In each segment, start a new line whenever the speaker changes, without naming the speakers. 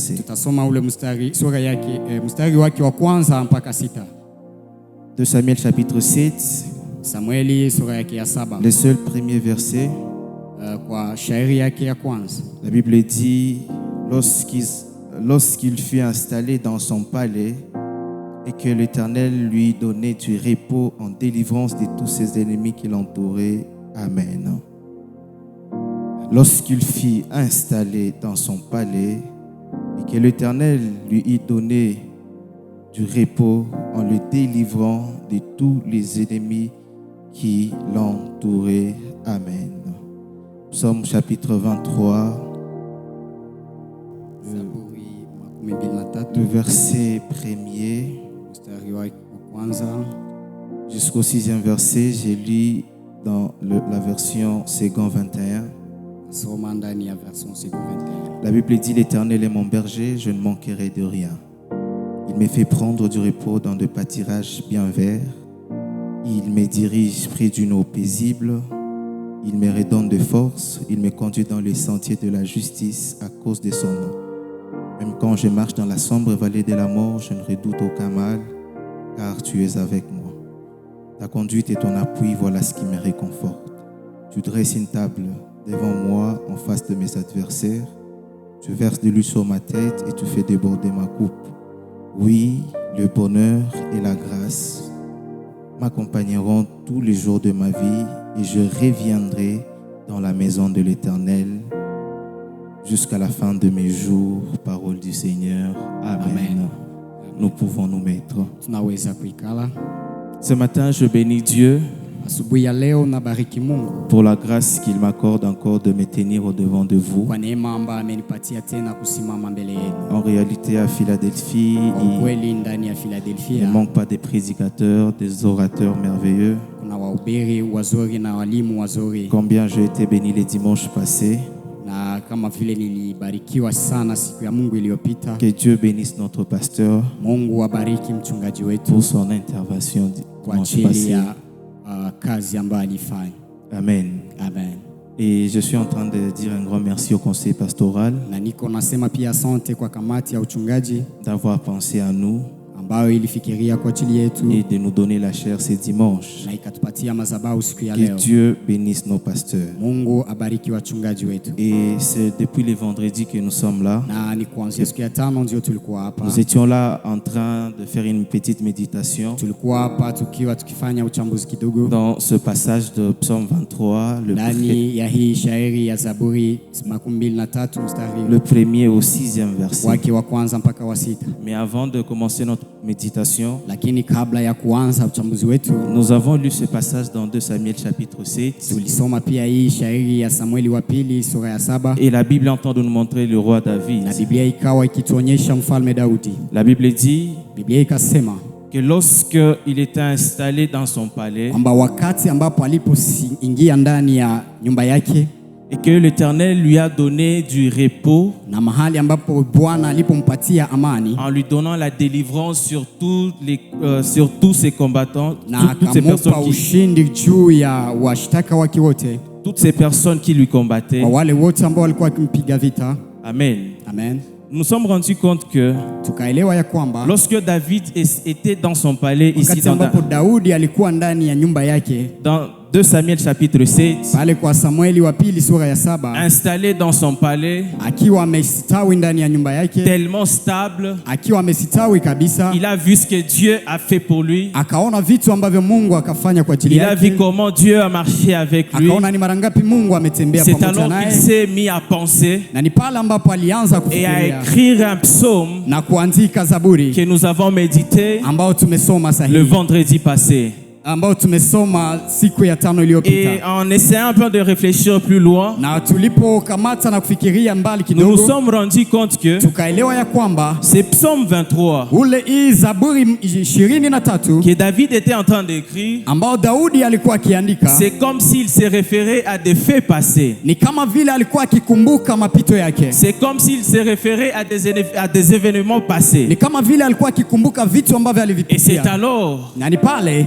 versets.
Tutasoma ule mstari sura yake mstari wake wa kwanza mpaka 6.
2 Samuel chapitre 7,
Samueli sura yake ya 7.
le seul premier verset.
Kwa shairi yake ya kwanza.
La Bible dit, lorsqu'il fut installé dans son palais et que l'Éternel lui donnait du repos en délivrance de tous ses ennemis qui l'entouraient. Amen. Lorsqu'il fut installé dans son palais et que l'Éternel lui donnait du repos en le délivrant de tous les ennemis qui l'entouraient. Amen. Psaume chapitre 23, le verset 1er jusqu'au 6e verset, j'ai lu dans la version Second 21. La Bible dit, l'Éternel est mon berger, je ne manquerai de rien. Il me fait prendre du repos dans de pâtirages bien verts. Il me dirige près d'une eau paisible. Il me redonne de force, il me conduit dans les sentiers de la justice à cause de son nom. Même quand je marche dans la sombre vallée de la mort, je ne redoute aucun mal, car tu es avec moi. Ta conduite et ton appui, voilà ce qui me réconforte. Tu dresses une table devant moi en face de mes adversaires. Tu verses de l'huile sur ma tête et tu fais déborder ma coupe. Oui, le bonheur et la grâce m'accompagneront tous les jours de ma vie et je reviendrai dans la maison de l'Éternel jusqu'à la fin de mes jours. Parole du Seigneur. Amen. Amen. Nous pouvons nous mettre. Ce matin, je bénis Dieu pour la grâce qu'il m'accorde encore de me tenir au devant de vous. En réalité, à Philadelphie, il ne manque pas des prédicateurs, des orateurs merveilleux. Combien j'ai été béni les dimanches passés. Que Dieu bénisse notre pasteur pour son intervention dimanche passé. Amen. Amen. Et je suis en train de dire un grand merci au conseil pastoral d'avoir pensé à nous et de nous donner la chair ce dimanche. Que Dieu bénisse nos pasteurs. Et c'est depuis le vendredi que nous sommes là. Nous étions là en train de faire une petite méditation dans ce passage de Psaume 23, le premier au 6e verset. Mais avant de commencer notre méditation, nous avons lu ce passage dans 2 Samuel chapitre 7. Et la Bible est en train de nous montrer le roi David. La Bible dit que lorsqu'il était installé dans son palais et que l'Éternel lui a donné du repos en lui donnant la délivrance sur tous ses combattants, toutes ces personnes qui lui combattaient. Amen. Amen. Nous nous sommes rendus compte que lorsque David était dans son palais ici dans 2 Samuel chapitre 7, installé dans son palais, tellement stable, il a vu ce que Dieu a fait pour lui. Il a vu comment Dieu a marché avec lui. C'est alors qu'il s'est mis à penser et à écrire un psaume que nous avons médité le vendredi passé. Et en essayant un peu de réfléchir plus loin, nous nous sommes rendus compte que c'est Psaume 23 que David était en train d'écrire. C'est comme s'il se référait à des faits passés. C'est comme s'il se référait à des événements passés. Et c'est alors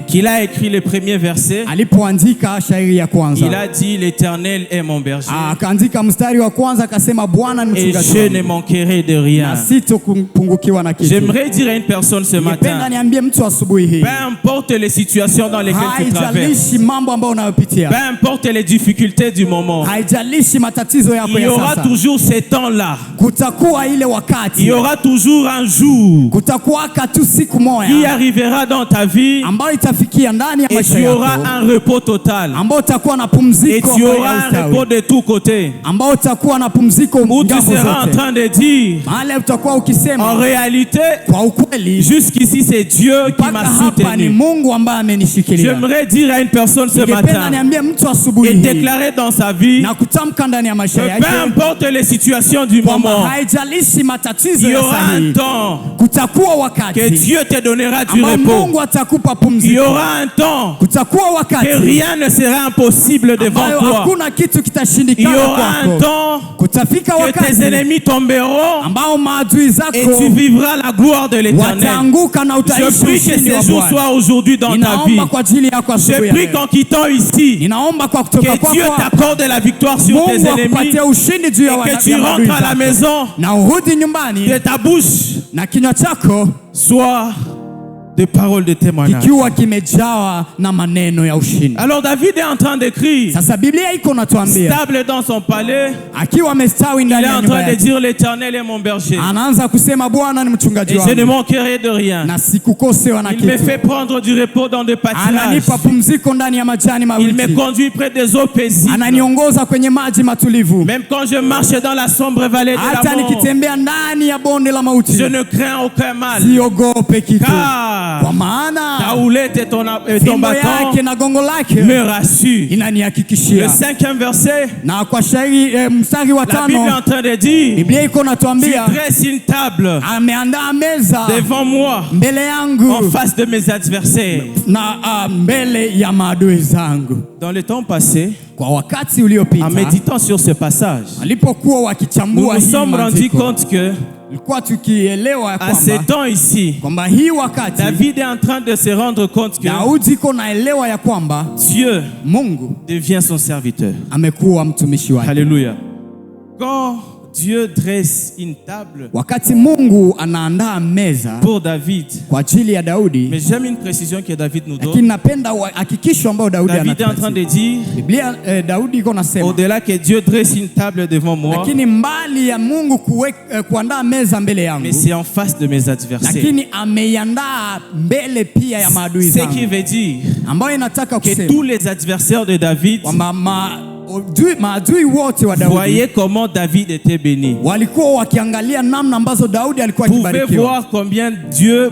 qu'il a écrit les premiers versets,
alipoandika shairi ya kwanza,
il a dit l'Éternel est mon berger
akaandika mstari wa kwanza akasema Bwana ni
et
mchungaji
je
wangu
ne manquerai de rien.
na sitopungukiwa na kitu.
J'aimerais dire à une personne ce
Ningependa
matin,
niambie mtu asubuhi hii,
peu importe les situations dans lesquelles tu traverses,
haijalishi mambo ambayo unayopitia,
peu importe les difficultés du moment,
haijalishi matatizo yako
il y
ya
aura
sasa,
toujours ces temps-là.
kutakuwa ile wakati,
Il y aura toujours un jour
kutakuwa tu siku
qui
moja
arrivera dans ta vie
ambayo itafikia ndani ya
et
maisha
tu
yako,
auras un repos total.
ambao utakuwa na
Et
pumziko
tu
ya
auras un
ustawi,
repos de tous côtés.
ambao utakuwa na pumziko
Où tu
ngambo
seras en
zote,
train de dire,
mahali utakuwa
en
ukisema
réalité,
kwa ukweli,
jusqu'ici c'est Dieu qui
mpaka
m'a
hapa ni
soutenu.
Mungu ambaye amenishikilia.
J'aimerais dire à une personne ce
Ningependa
matin
niambie mtu asubuhi
et
hii
déclarer dans sa vie
na kutamka ndani ya
que
maisha
peu
yake
importe les situations du
kwamba
moment,
haijalishi matatizo
il y
ya
aura un
sahihi,
temps
kutakuwa
que
wakati
Dieu te donnera du
ambao
repos.
Mungu atakupa
Il y
pumziko,
aura un temps
kutakuwa
que
wakati
rien ne sera impossible devant
ambayo
toi.
hakuna kitu
Il y
kitashindikana
aura un
kwako,
temps
kutafika
que tes
wakati
ennemis tomberont
ambao maadui
et
zako
tu vivras la gloire de l'Éternel.
wataanguka na
Je
utaishi
prie que
ushindi wa
ces jours
Bwana.
soient aujourd'hui dans ta vie.
Ninaomba kwa ajili yako
Je
asubuhi ya
prie
leo.
qu'en quittant ici,
Ninaomba kwa kutoka
que Dieu
kwako
t'accorde la victoire sur tes
Mungu
ennemis
akupatie ushindi juu ya
et que
wana-
tu
ya maadui
rentres à la
zako.
maison,
Na urudi nyumbani
que ta bouche
na kinywa chako
soit de paroles de témoignage.
kikiwa kimejawa na maneno ya ushindi.
Alors David est en train d'écrire,
Sasa Biblia iko natuambia
stable dans son palais,
akiwa amestawi
il
ndani
est
ya
en
nyumba
train de
yake,
dire l'Éternel est mon berger
anaanza kusema Bwana ni mchungaji
et je ne
wangu
manquerai de rien.
na sikukosewa na
Il me
kitu.
fait prendre du repos dans des pâturages.
Ananipa pumziko ndani ya majani
Il me
mabichi,
conduit près des eaux paisibles.
ananiongoza kwenye maji matulivu.
Même quand je marche dans la sombre vallée de
Hata
la mort,
nikitembea ndani ya bonde la mauti,
je ne crains aucun mal.
siogope kitu,
Car
kwa maana
ta houlette et ton
fimbo
bâton
yake na gongo lake
me rassurent. Le
inanihakikishia.
5e verset,
Na kwa shairi mstari wa
la Bible est en
tano
train de dire,
Biblia iko
tu
natuambia
dresses une table
ameandaa meza
devant moi
mbele yangu
en face de mes adversaires.
na mbele ya maadui zangu.
Dans le temps passé,
Kwa wakati
en
uliopita
méditant sur ce passage,
alipokuwa
nous
wakichambua
nous
hii
sommes rendus
maandiko,
compte que
tulikuwa tukielewa ya
à ce
kwamba
temps ici,
hii wakati
David est en train de se rendre compte que
Daudi iko naelewa ya kwamba
Dieu
Mungu
devient son serviteur.
amekuwa mtumishi wake.
Alléluia. Quand Dieu dresse une table
Wakati Mungu anaandaa meza
pour David,
kwa ajili ya Daudi,
mais j'aime une précision que David nous
lakini
donne.
napenda hakikisho ambayo Daudi
David est en train de
anatupatia.
dire,
Biblia Daudi iko nasema,
au-delà que Dieu dresse une table devant moi,
lakini mbali ya Mungu kuandaa meza mbele yangu,
mais c'est en face de mes adversaires.
lakini ameiandaa mbele pia ya maadui
Ce qui
zangu,
veut dire
ambayo inataka
que
kusema
tous les adversaires de David
kwamba maadui wote wa Daudi
voyaient comment David était béni.
walikuwa wakiangalia namna ambazo Daudi alikuwa
Vous pouvez
akibarikiwa.
voir combien Dieu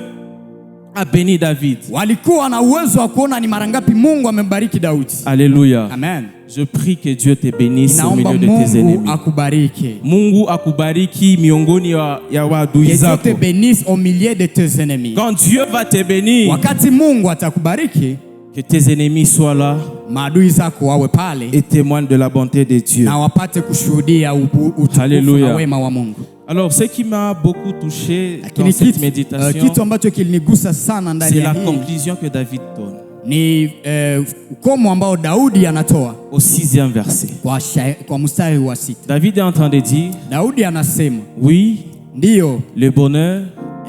a béni David.
Walikuwa na uwezo wa kuona ni mara ngapi Mungu amembariki Daudi.
Alléluia.
Amen.
Je prie que Dieu te bénisse au
Naomba
milieu de tes
Mungu
ennemis.
akubariki.
Mungu akubariki miongoni ya wadui
Que Dieu te
zako.
bénisse au milieu de tes ennemis.
Quand Dieu va te bénir,
Wakati Mungu atakubariki,
que tes ennemis soient là
maadui zako wawe pale
et témoignent de la bonté de Dieu.
na wapate kushuhudia utukufu
Hallelujah.
na wema wa Mungu.
Alors, ce qui m'a beaucoup touché dans
Lakini
cette
kitu
méditation,
ambacho kilinigusa sana ndani
c'est
ya
la
hii
conclusion que David donne
ni ukomo ambao Daudi anatoa
au 6e verset.
kwa mstari wa 6.
David est en train de dire,
Daudi anasema,
oui,
ndiyo
le bonheur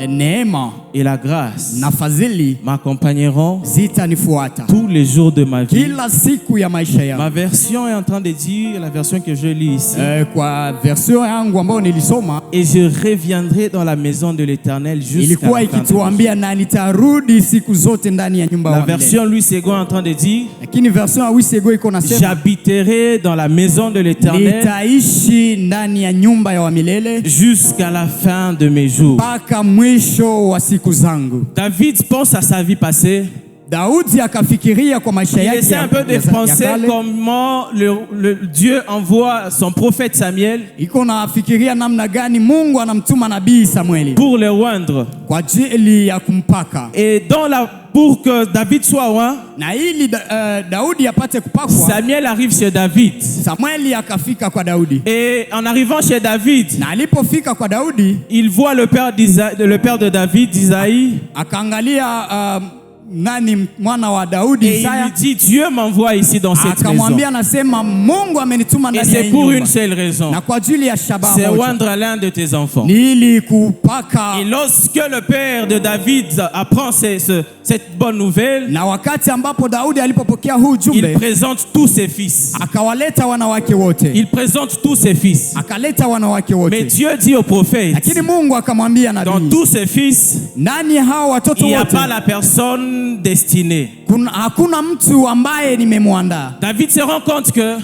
neema
et la grâce
na fadhili
m'accompagneront
zitanifuata
tous les jours de ma vie.
kila siku ya maisha
Ma
yangu.
version est en train de dire, la version que je lis ici,
Kwa version yangu ambayo nilisoma
et je reviendrai dans la maison de l'Éternel jusqu'à
ilikuwa
la fin de
ikituambia na nitarudi siku zote ndani ya nyumba
la
ya milele.
version Louis II est en train de dire,
Lakini version ya Wisego iko nasema
j'habiterai dans la maison de l'Éternel
nitaishi ndani ya nyumba ya milele
jusqu'à la fin de mes jours.
mpaka mwisho wa siku zangu.
David pense à sa vie passée.
Daudi akafikiria kwa maisha
Il
yake
essaie un peu de penser comment Dieu envoie son prophète Samuel
iko nafikiria namna gani Mungu anamtuma nabii Samueli
pour le oindre.
kwa ajili ya kumpaka,
Et pour que David soit oint,
na ili Daudi apate kupakwa,
Samuel arrive chez David.
Samueli akafika kwa Daudi,
Et en arrivant chez David,
na alipofika kwa Daudi
il voit le père de David, Isaïe,
akaangalia nani mwana wa Daudi
Et il
Isaya
lui dit, Dieu m'envoie ici dans cette maison.
akamwambia, anasema Mungu amenituma
Et
ndani ya
c'est
hii
pour
nyumba.
une seule raison.
Na kwa ajili ya shabaha
C'est
moja,
oindre l'un de tes enfants.
ni ili kupaka.
Et lorsque le père de David apprend cette bonne nouvelle,
Na wakati ambapo Daudi alipopokea huu
il
ujumbe,
présente tous ses fils.
akawaleta wanawake wote,
Il présente tous ses fils.
akaleta wanawake
Mais
wote.
Dieu dit au prophète,
Lakini Mungu akamwambia
dans
nabii,
tous ses fils,
ndani ya hao
il
watoto
n'y a
wote
pas la personne destinée.
hakuna mtu ambaye nimemwandaa.
David se rend compte que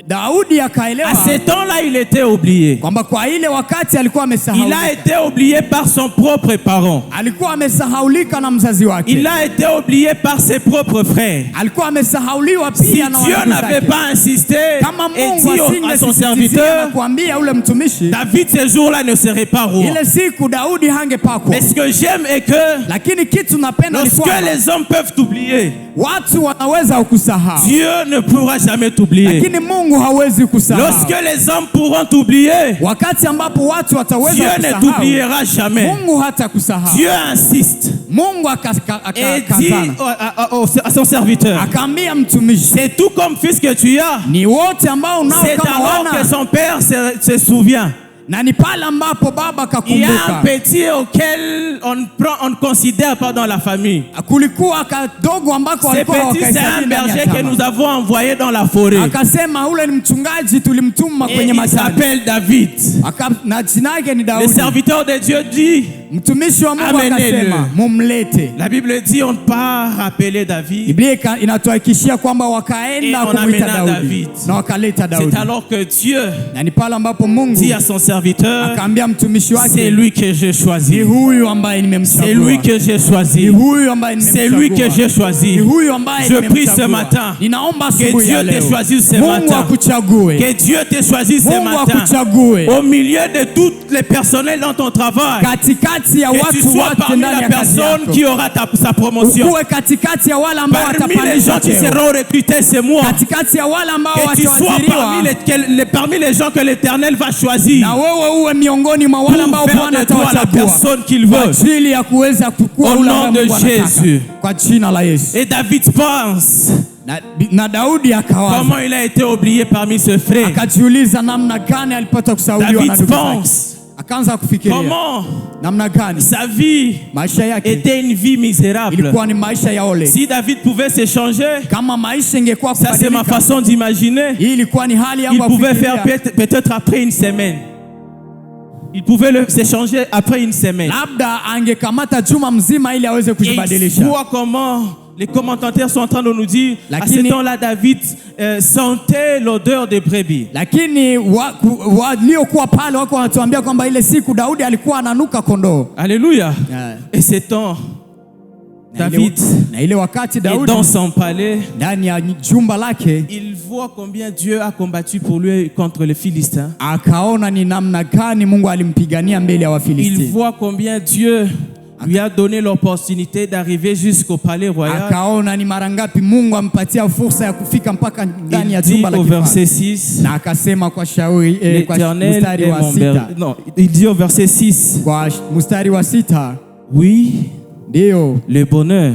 Daudi akaelewa
à ce temps-là, il était oublié.
kwamba kwa ile wakati alikuwa
Il
amesahaulika.
a été oublié par son propre parent.
Alikuwa amesahaulika na mzazi wake.
Il a été oublié par ses propres frères.
Alikuwa amesahauliwa
Si
pia na
Dieu
wandugu
n'avait
zake.
pas insisté
Kama
et
Mungu
dit à son
asingesisitizia na
serviteur,
kuambia ule mtumishi,
David ce jour-là ne serait pas roi.
ile siku Daudi hangepakwa.
Mais ce que j'aime est que
Lakini kitu napenda ni
lorsque
kwamba
les hommes peuvent t'oublier,
watu wanaweza kukusahau,
Dieu ne pourra jamais t'oublier.
lakini Mungu hawezi kusahau.
Lorsque les hommes pourront t'oublier,
Wakati ambapo watu
Dieu
wataweza
ne
kusahau,
t'oubliera jamais.
Mungu hata kusahau.
Dieu insiste
Mungu
et dit
akakazana,
à son serviteur,
akaambia mtumishi,
c'est tout comme fils que tu as.
ni wote ambao unao
C'est
kama
alors que
wana,
son père se souvient.
na ni pale ambapo baba
Il y a un
kakumbuka.
petit auquel on ne considère pas dans la famille.
Kulikuwa kadogo ambako
Ce
walikuwa
petit, c'est un
wakahesabu ndani ya
berger que
chama.
nous avons envoyé dans la forêt.
Akasema ule ni mchungaji tulimtuma
Et
kwenye
il
majani.
s'appelle David.
Na jina yake ni
Le
Daudi.
serviteur de Dieu dit,
Mtumishi wa Mungu
Amenez-le.
akasema mumlete.
la Bible dit, on ne peut pas rappeler David.
Biblia inatuhakikishia kwamba
Et
wakaenda
on
kumwita
amena
Daudi
David.
na wakaleta Daudi.
C'est alors que Dieu
Na ni pale ambapo Mungu
dit à son serviteur,
akaambia mtumishi
c'est
wake,
lui que j'ai
ni
choisi.
huyu ambaye
C'est
nimemchagua.
lui que j'ai
Ni
choisi.
huyu ambaye
C'est lui que
nimemchagua.
j'ai choisi.
Ni huyu ambaye
Je prie ce
nimemchagua.
matin
Ninaomba
que
asubuhi ya
Dieu te
leo,
choisisse ce
Mungu
matin.
akuchague.
Que Dieu te choisisse ce
Mungu
matin.
akuchague
Au milieu de toutes les personnels dans ton travail.
katikati ya
Que tu
watu
sois
wote
parmi
ndani
la
ya kazi
personne
yako.
qui aura sa promotion.
Ukuwe katikati ya wale ambao
Parmi les
watapandishwa
gens qui
cheo.
seront recrutés, c'est moi.
Katikati ya wale ambao
Que tu sois
wataajiriwa,
parmi les gens que l'Éternel va choisir.
na wewe uwe miongoni mwa wale ambao
Pour faire
Bwana
de toi la
atawachagua
personne qu'il
kwa
veut.
ajili ya kuweza kukua
Au
ule
nom
ambaye
de
Mungu anataka.
Jésus.
Kwa jina la Yesu.
Et David pense
Na Daudi akawaza,
comment il a été oublié parmi ses frères.
akajiuliza namna gani alipata kusauliwa na
David
ndugu zake.
pense
Akaanza kufikiria
comment
namna gani
sa vie
maisha yake
était une vie misérable.
ilikuwa ni maisha ya ole.
Si David pouvait se changer,
Kama maisha ingekuwa
ça c'est ma
kubadilika,
façon d'imaginer.
hii ilikuwa ni hali
Il
yangu ya
pouvait faire
kufikiria.
peut-être après une semaine. Il pouvait s'échanger après une semaine.
Labda angekamata juma mzima ili aweze
Et il
kujibadilisha.
voit comment les commentateurs sont en train de nous dire à ce temps-là, David sentait l'odeur des brebis.
Lakini waliokuwa pale wako wanatuambia kwamba ile siku Daudi alikuwa ananuka kondoo.
Alléluia.
Yeah.
Et ce temps, David
na ile wakati
est
Daudi
dans son palais.
ndani ya jumba lake
Il voit combien Dieu a combattu pour lui contre les Philistins.
akaona ni namna gani Mungu alimpigania mbele ya
Il
Wafilisti.
voit combien Dieu lui a donné l'opportunité d'arriver jusqu'au palais royal.
Akaona ni mara ngapi Mungu ampatia fursa ya kufika mpaka ndani ya
Il dit
jumba la
au verset
kifalme.
6,
Na akasema kwa shauri kwa
l'Éternel
mstari
est
wa
mon
sita.
berger. Non, il dit au verset 6,
Kwa mstari wa sita,
oui,
ndio
le bonheur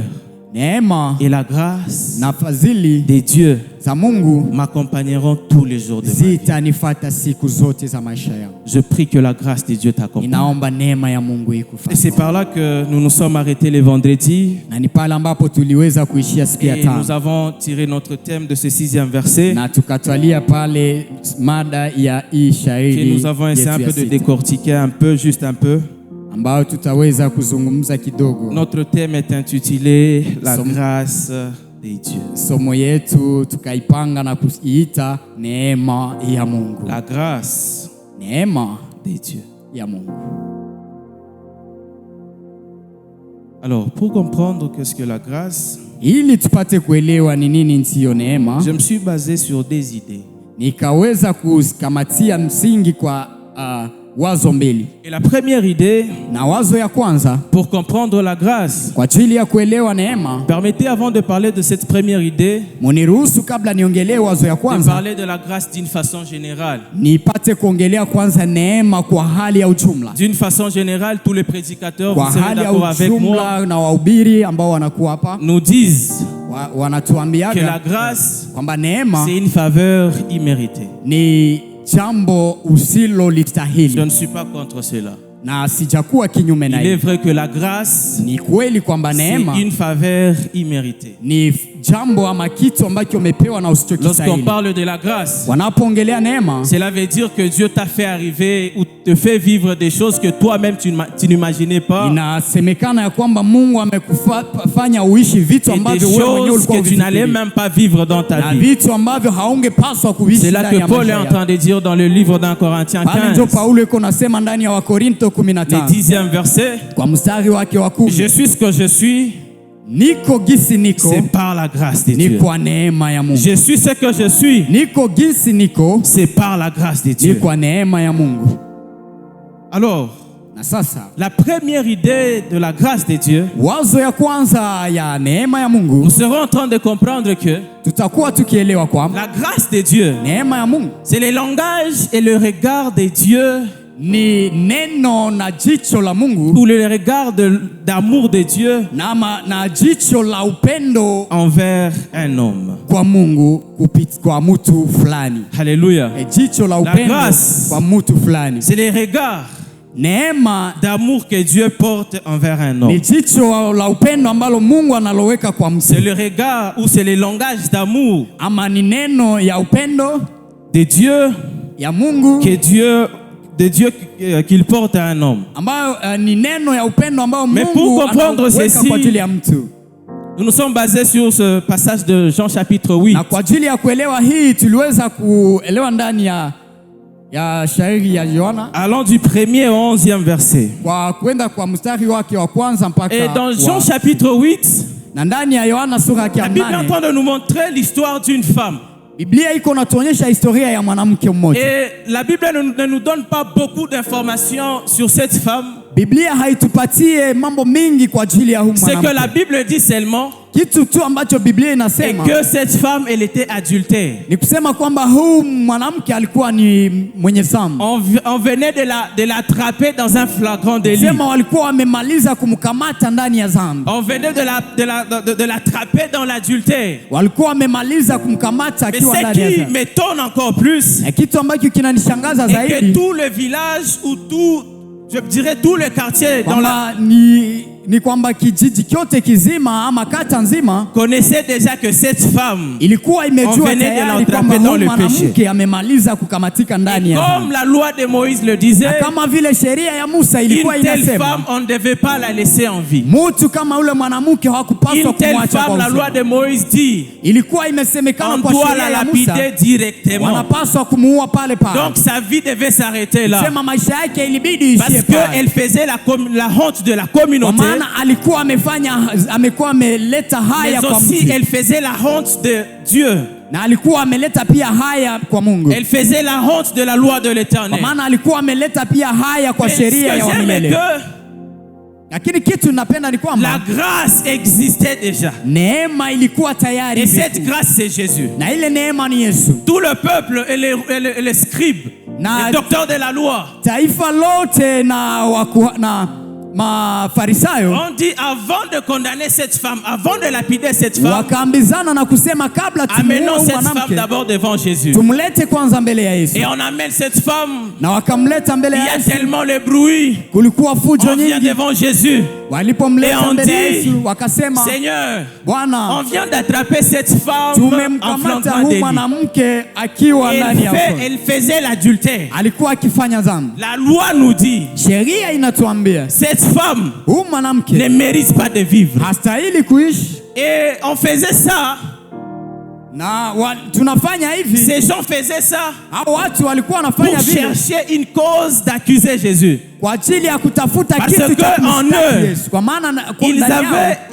neema
et la grâce
na fadhili
de Dieu
za Mungu
m'accompagneront tous les jours de ma vie.
zitanifuata siku zote za maisha yangu.
Je prie que la grâce de Dieu t'accompagne.
Ninaomba neema ya Mungu
Et
ikufuate.
c'est par là que nous nous sommes arrêtés les vendredis
Na ni pale ambapo tuliweza kuishia siku ya
et nous
tano
avons tiré notre thème de ce 6e verset
na tukatwalia pale mada ya hii
que
shairi
nous avons essayé un
yetu ya
peu de
sita,
décortiquer un peu, juste un peu.
ambayo tutaweza kuzungumza kidogo.
Notre thème est intitulé La
Somme.
grâce de Dieu.
Somo yetu tukaipanga na kuiita neema ya Mungu.
La grâce
Neema
de Dieu.
ya Mungu.
Alors, pour comprendre qu'est-ce que la grâce,
Ili tupate kuelewa ni nini ndiyo neema,
je me suis basé sur des idées.
nikaweza kukamatia msingi kwa wazo mbili.
Et la première idée,
Na wazo ya kwanza,
pour comprendre la grâce,
kwa ajili ya kuelewa neema,
permettez avant de parler de cette première idée,
muniruhusu kabla niongelee wazo ya
de
kwanza,
parler de la grâce d'une façon générale.
nipate kuongelea kwanza neema kwa hali ya ujumla.
D'une façon générale, tous les prédicateurs,
Kwa
vous serez
hali ya
d'accord avec moi,
ujumla na wahubiri ambao wanakuwa hapa
nous disent que la
wanatuambiaga
grâce,
kwamba neema
c'est une faveur imméritée.
ni jambo
Je
usilolistahili,
ne suis pas contre cela.
na sijakuwa kinyume na
Il est
hilo.
vrai que la grâce,
Ni kweli kwamba
c'est
neema
une faveur imméritée.
ni jambo ama kitu ambacho umepewa na
Lorsqu'on
usichokistahili.
parle de la grâce,
Wanapoongelea neema,
cela veut dire que Dieu t'a fait arriver ou te fait vivre des choses que toi-même tu n'imaginais pas.
inasemekana ya kwamba Mungu amekufanya uishi vitu
Et des
ambavyo wewe mwenyewe
choses
ulikuwa
que tu n'allais
uvifikirii,
même pas vivre dans ta
na
vie.
vitu ambavyo haungepaswa kuishi
C'est là
ndani
que
ya
Paul est
maisha
en
yako.
train de dire dans le livre d'un Corinthiens
Pale ndio
15,
Paulo iko nasema ndani ya Wakorinto
le
15
10e verset.
kwa mstari wake wa 10,
Je suis ce que je suis,
niko gisi niko
c'est par la grâce de
ni
Dieu.
kwa neema ya Mungu.
Je suis ce que je suis,
Niko gisi niko
c'est par la grâce de
ni
Dieu.
kwa neema ya Mungu.
Alors,
Na sasa
la première idée de la grâce de Dieu,
wazo ya kwanza ya neema ya
nous
Mungu,
serons en train de comprendre que
tutakuwa tukielewa kwamba
la grâce de Dieu,
neema ya Mungu
c'est le langage et le regard de Dieu,
ni neno na jicho la Mungu
ou le regard d'amour de Dieu
na jicho la upendo
envers un homme.
kwa Mungu kwa mtu fulani.
Alléluia.
Jicho la upendo
grâce.
kwa mtu fulani.
C'est le regard
Neema
d'amour que Dieu porte envers un
ni
homme.
jicho la upendo ambalo Mungu analoweka kwa mtu.
C'est le regard ou c'est le langage d'amour
Ama ni neno ya upendo
de Dieu
ya Mungu
qu'il porte à un homme.
ambayo ni neno ya upendo ambayo
Mais pour
Mungu
comprendre
anaweka
ceci,
kwa ajili ya mtu.
Nous nous sommes basés sur ce passage de Jean chapitre 8.
Na kwa ajili ya kuelewa hii tuliweza kuelewa ndani ya shairi ya Yohana,
Allons du 1er au 11e verset.
kwa kwenda kwa mstari wake wa kwanza mpaka
Et dans Jean chapitre 8,
na ndani ya Yohana sura ya
la Bible est en
8
train de nous montrer l'histoire d'une femme.
Biblia iko natuonyesha historia ya mwanamke mmoja.
Et la Bible ne nous donne pas beaucoup d'informations sur cette femme.
Biblia haitupatie mambo mingi kwa ajili ya huyu
C'est que la
mwanamke.
Bible dit seulement
Kitu tu ambacho Biblia
et
inasema
que cette femme, elle était adultère.
ni kusema kwamba huyu mwanamke alikuwa ni mwenye dhambi.
On venait de l'attraper dans un flagrant délit.
Sema walikuwa wamemaliza kumkamata ndani ya dhambi.
On venait de l'attraper dans l'adultère.
Walikuwa wamemaliza kumkamata
Mais
akiwa
ce
ndani ya
qui
dhambi.
m'étonne encore plus,
Na kitu ambacho kinanishangaza
et que
zaidi
tout le village ou tout, je dirais tout le quartier dans la,
kwamba ni kwamba kijiji kyote kizima ama kata nzima
connaissait déjà que cette femme,
ilikuwa
On
imejua
venait de
tayari
l'attraper
kwamba
dans
huyu
le
mwanamke amemaliza kukamatika ndani ya
comme
dhambi.
la loi de Moïse le disait,
Kama vile sheria ya Musa ilikuwa
une telle
inasema
femme, on ne devait pas la laisser en vie.
mtu kama ule mwanamke hakupaswa
Une telle
kumwacha
femme,
kwa
la loi
uzima.
de Moïse dit,
Ilikuwa imesemekana
on
kwa
doit
sheria
la
ya Musa
lapider directement.
wanapaswa kumuua pale pale.
Donc sa vie devait s'arrêter là.
Sema maisha yake ilibidi
Parce
ishie pale.
qu'elle faisait la honte de la
Kwa
communauté,
maana alikuwa amekuwa ameleta
mais
haya kwa
aussi
mtu.
elle faisait la honte de Dieu.
Na alikuwa ameleta pia haya kwa Mungu.
Elle faisait la honte de la loi de
Kwa
l'Éternel.
maana alikuwa ameleta pia haya kwa
Mais ce
sheria ya
que j'aime est
milele.
que
Lakini kitu napenda ni
la
kwamba
grâce existait déjà.
neema ilikuwa tayari
Et cette
vipi.
grâce, c'est Jésus.
Na ile neema ni Yesu.
Tout le peuple et les scribes, les docteurs de la loi,
Taifa lote na Mafarisayo
on dit avant de condamner cette femme, avant de lapider cette femme,
wakaambizana na kusema kabla
amenons
tumuue
cette femme
mwanamke
d'abord devant Jésus.
tumlete kwanza mbele ya Yesu.
Et on amène cette femme.
Na wakamleta mbele
Il y
ya
a
Yesu.
tellement le bruit.
Kulikuwa fujo
On vient
nyingi.
devant Jésus. Et
Walipomleta
on
mbele ya
dit,
Yesu wakasema,
Seigneur,
Bwana,
on vient d'attraper cette femme en
tumemkamata
flagrant
huyu
délit.
mwanamke akiwa ndani ya uko.
Elle faisait l'adultère.
Alikuwa akifanya dhambi.
La loi nous dit,
Sheria inatuambia
cette femme
huyu mwanamke
ne mérite pas de vivre.
hastahili kuishi.
Et on faisait ça.
Na tunafanya hivi.
Ces gens faisaient ça
Hao watu walikuwa
pour
wanafanya vile
chercher une cause d'accuser Jésus.
kwa ajili ya kutafuta
Parce
kitu cha
que en
kumshtaki
eux,
Yesu. Kwa maana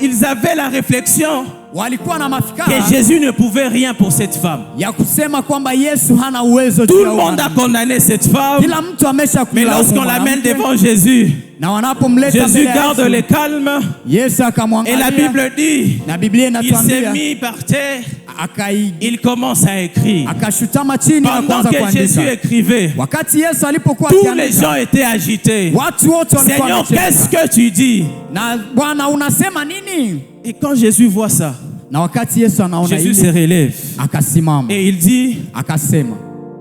Ils avaient la réflexion
walikuwa na
que
mafikara
Jésus ne pouvait rien pour cette femme.
ya kusema kwamba Yesu hana uwezo
Tout
juu
le
ya
monde a
mwanamke.
condamné cette femme.
Kila mtu amesha
Mais
kumlaumu
lorsqu'on l'amène
mwanamke,
devant Jésus,
na wanapomleta
Jésus
mbele ya
garde
Yesu,
le calme.
Yesu
Et la
akamwangalia,
Bible dit,
na Biblia
il s'est
inatuambia
mis par terre.
akai
Il commence à écrire.
akashutama chini na
Pendant
kuanza
que Jésus
kuandika.
écrivait,
Wakati Yesu alipokuwa
tous les
akiandika,
gens étaient agités.
watu wote walikuwa
Seigneur,
wamecheka.
qu'est-ce que tu dis?
Na Bwana unasema nini?
Et quand Jésus voit ça,
Na wakati Yesu anaona
Jésus se
ile,
relève.
akasimama
Et il dit
akasema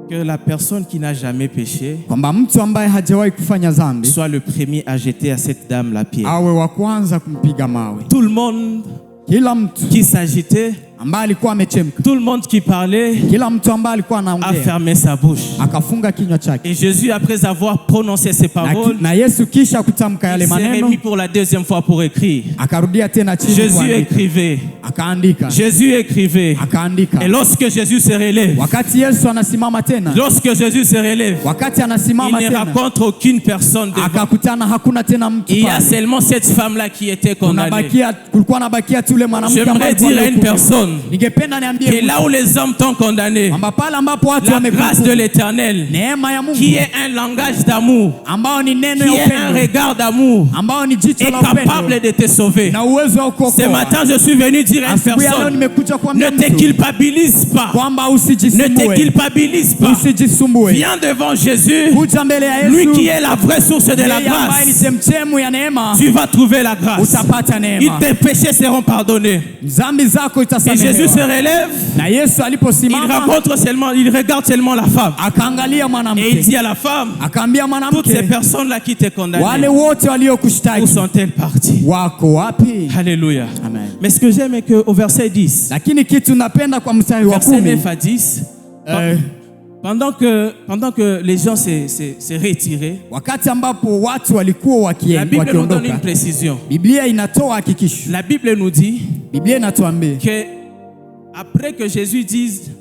que la personne qui n'a jamais péché
kwamba mtu ambaye hajawahi kufanya dhambi
soit le premier à jeter à cette dame la pierre.
awe wa kwanza kumpiga mawe.
Tout le monde
Kila mtu
qui s'agitait,
ambaye alikuwa amechemka,
tout le monde qui parlait
kila mtu ambaye alikuwa
a
anaongea
fermé sa bouche.
akafunga kinywa chake.
Et Jésus, après avoir prononcé ces paroles,
Na Yesu kisha kutamka yale
il s'est
maneno
remis pour la deuxième fois pour écrire.
akarudia tena chini
Jésus
kuandika.
écrivait.
Akaandika,
Jésus écrivait.
akaandika.
Et lorsque Jésus se relève,
Wakati Yesu anasimama tena,
lorsque Jésus se relève,
wakati
il
anasimama
ne
tena,
rencontre aucune personne devant.
akakutana hakuna tena mtu
Il y a
pale.
seulement cette femme-là qui était condamnée.
Kulikuwa nabakia tu yule mwanamke ambaye
J'aimerais dire
alikuwa
à une
amehukumiwa.
personne
Ningependa niambie
que là où les hommes t'ont condamné,
kwamba pale ambapo watu
la grâce de
wamehukumiwa,
l'Éternel,
neema ya Mungu
qui est un langage d'amour,
ambao ni neno
qui
ya
est un
upendo,
regard d'amour,
ambao ni jicho
est
la
capable
upendo
de te sauver.
na uwezo wa
Ce
kuokoa.
matin, je suis venu dire à une
Asubuhi ya leo
personne,
nimekuja kuambia
ne te
mtu
culpabilise pas.
kwamba
Ne te
usijisumbue,
culpabilise pas.
usijisumbue.
Viens devant Jésus,
Kuja mbele ya
lui qui
Yesu,
est la vraie source de la
yeye ambaye ni
grâce.
chemchemu ya neema,
Tu vas trouver la grâce.
utapata
Et
neema,
tes péchés seront pardonnés.
dhambi zako
Et Jésus se
itasamehewa.
relève,
Na Yesu
il
aliposimama
rencontre seulement, il regarde seulement la femme.
akaangalia
Et il
mwanamke,
dit à la femme,
akaambia
toutes ces
mwanamke,
personnes-là qui t'ont condamné,
wale wote
où
waliokushtaki
sont-elles parties?
wako wapi?
Alléluia.
Amen.
Mais ce que j'aime est qu'au verset 10,
Lakini kitu napenda kwa mstari wa
verset 9
10,
à 10,
eh,
pendant que les gens se retiraient,
wakati ambapo watu walikuwa
la Bible nous donne une
wakiondoka,
précision.
Biblia inatoa hakikisho.
La Bible nous dit
Biblia inatuambia
que après que Jésus dise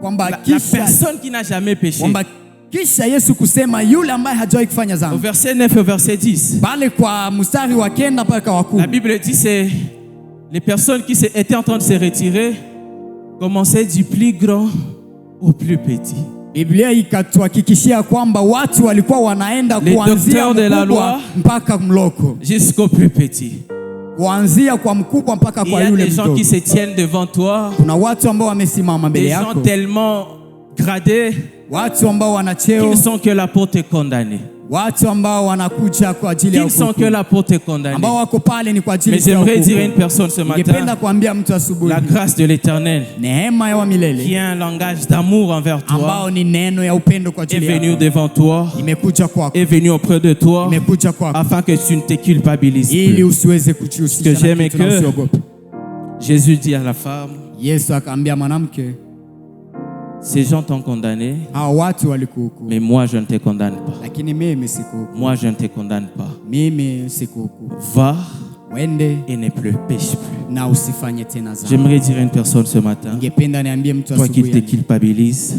kwamba
la
kisha
personne qui n'a jamais péché,
kwamba kisha Yesu kusema yule ambaye hajawahi kufanya
au
dhambi,
verset 9 et au verset 10,
pale kwa mstari wa 9 mpaka wa
la
10,
Bible dit c'est les personnes qui étaient en train de se retirer commençaient du plus grand au plus petit.
Biblia ikatuhakikishia kwamba watu walikuwa wanaenda
Les
kuanzia
docteurs de la
mkubwa
loi
mpaka mloko,
jusqu'au plus petit.
kuanzia kwa mkubwa mpaka
Il y
kwa
a
yule
des gens
mdogo.
qui se tiennent devant toi,
Kuna watu ambao wamesimama mbele
des gens
yako,
tellement gradés
watu ambao wana
qu'ils
cheo,
ne sont que là pour te condamner.
watu ambao wanakuja kwa ajili
Qu'ils
ya
ne sont que
hukumu,
là pour te condamner.
ambao wako pale ni kwa ajili
Mais
ya
j'aimerais dire à une
hukumu.
personne ce
Ningependa
matin,
kuambia mtu asubuhi,
la grâce de l'Éternel,
neema ya wa
qui
milele
a un langage d'amour envers toi,
ambao ni neno ya upendo kwa
est
ajili
venu
yako,
devant toi,
imekuja kwako,
est venu auprès de toi,
imekuja kwako
afin que tu ne te culpabilises
ili
plus.
usiweze
Ce que
kujihusisha
j'aime
na
est
kitu na
que
usiogope.
Jésus dit à la femme,
Yesu akaambia mwanamke,
ces gens t'ont condamné,
hao watu walikuhukumu,
mais moi je ne te condamne pas.
lakini mimi sikuhukumu,
Moi je ne te condamne pas.
mimi sikuhukumu.
Va
Wende
et ne pêche plus.
na usifanye tena dhambi.
J'aimerais dire à une personne ce matin,
Ningependa niambie mtu
toi qui te
asubuhi,
culpabilises,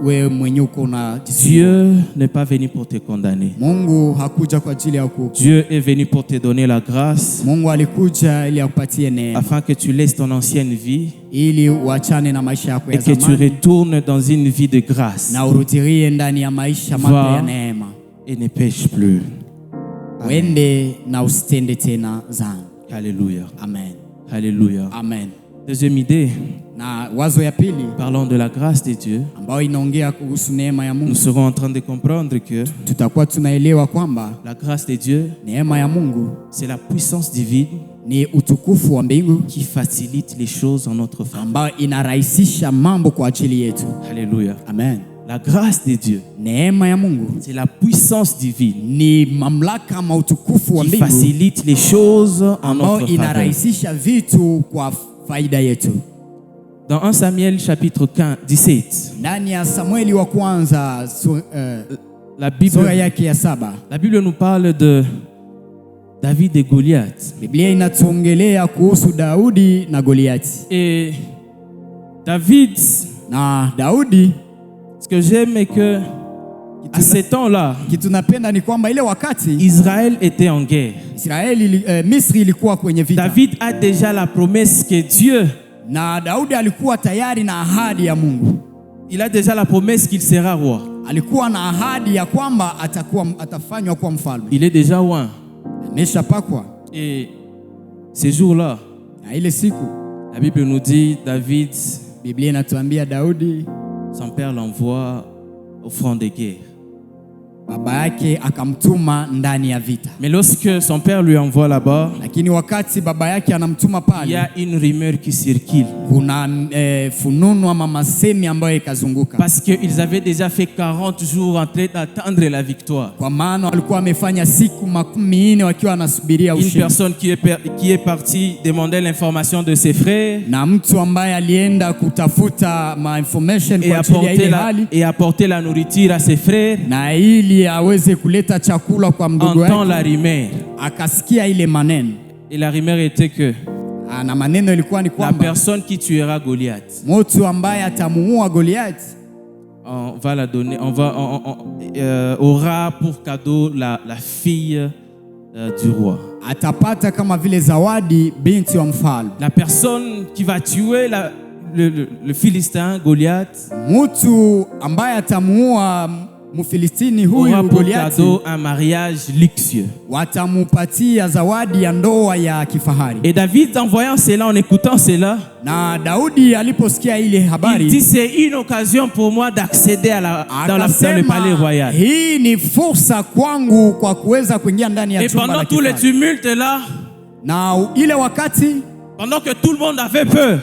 wewe mwenyewe uko na
Dieu n'est pas venu pour te condamner.
Mungu hakuja kwa ajili ya kuhukumu.
Dieu est venu pour te donner la grâce
Mungu alikuja ili akupatie neema,
afin que tu laisses ton ancienne vie
ili uachane na maisha yako
et
ya
que tu
zamani
retournes dans une vie de grâce
na urudirie ndani ya maisha mapya ya neema.
et ne pêche plus.
Wende na usitende tena dhambi.
Alléluia.
Amen.
Alléluia.
Amen.
Deuxième idée,
Na wazo ya pili
parlons de la grâce de Dieu.
ambayo inaongea kuhusu neema ya
Nous
Mungu,
serons en train de comprendre que
tutakuwa tunaelewa kwamba
la grâce de Dieu,
neema ya Mungu
c'est la puissance divine
ni utukufu wa mbingu
qui facilite les choses en notre faveur.
ambayo inarahisisha mambo kwa ajili yetu.
Alléluia.
Amen.
La grâce de Dieu,
Neema ya Mungu
c'est la puissance divine
ni mamlaka ama utukufu wa
qui
mbingu
facilite les choses en
ambayo
notre faveur.
inarahisisha vitu kwa faida yetu.
Dans 1 Samuel chapitre 17,
Ndani ya Samueli wa kwanza
la Bible,
sura yake ya 7,
la Bible nous parle de David et Goliath.
Biblia inatuongelea kuhusu Daudi na Goliati.
Et David,
Na Daudi,
ce que j'aime est que à ce temps-là,
kitu napenda ni kwamba ile wakati
Israël était en guerre.
Misri ilikuwa kwenye vita.
David a déjà la promesse que Dieu,
na Daudi alikuwa tayari na ahadi ya Mungu.
il a déjà la promesse qu'il sera roi.
Alikuwa na ahadi ya kwamba atafanywa kuwa mfalme.
Il est déjà roi.
Ameshapakwa.
Et ces jours-là,
Na ile siku
la Bible nous dit, David,
Biblia inatuambia Daudi
son père l'envoie au front de guerre.
baba yake akamtuma ndani ya vita.
Mais lorsque son père lui envoie là-bas,
Lakini wakati baba yake anamtuma
il y
pale,
a une rumeur qui circule.
kuna fununu ama masemi ambayo ikazunguka.
Parce qu'ils avaient déjà fait 40 jours en train d'attendre la victoire.
Kwa maana walikuwa wamefanya siku 40 wakiwa wanasubiria
Une
ushindi.
personne qui est partie demander l'information de ses frères
Na mtu ambaye alienda kutafuta information kwa ajili ya ile hali
et apporter la nourriture à ses frères,
na ili aweze kuleta chakula kwa mdogo
entend la
wake,
rumeur.
akasikia ile maneno.
Et la rumeur était que
Na maneno ilikuwa ni
la
kwamba
personne qui tuera Goliath,
mtu ambaye atamuua Goliath
on va la donner, aura pour cadeau la fille du roi.
atapata kama vile zawadi binti wa mfalme.
La personne qui va tuer le Philistin Goliath
Mtu ambaye atamuua Mfilistini
aura
huyu
pour
Goliath
cadeau un mariage luxueux.
watamupatia zawadi ya ndoa ya kifahari.
Et David, en voyant cela, en écoutant cela,
Na Daudi aliposikia ile
il dit
habari
c'est une occasion pour moi d'accéder dans le palais royal.
hii ni fursa kwangu kwa kuweza kuingia ndani ya
Et
chumba la
pendant tous les
kifahari.
tumultes là,
Na ile wakati
pendant que tout le monde avait peur,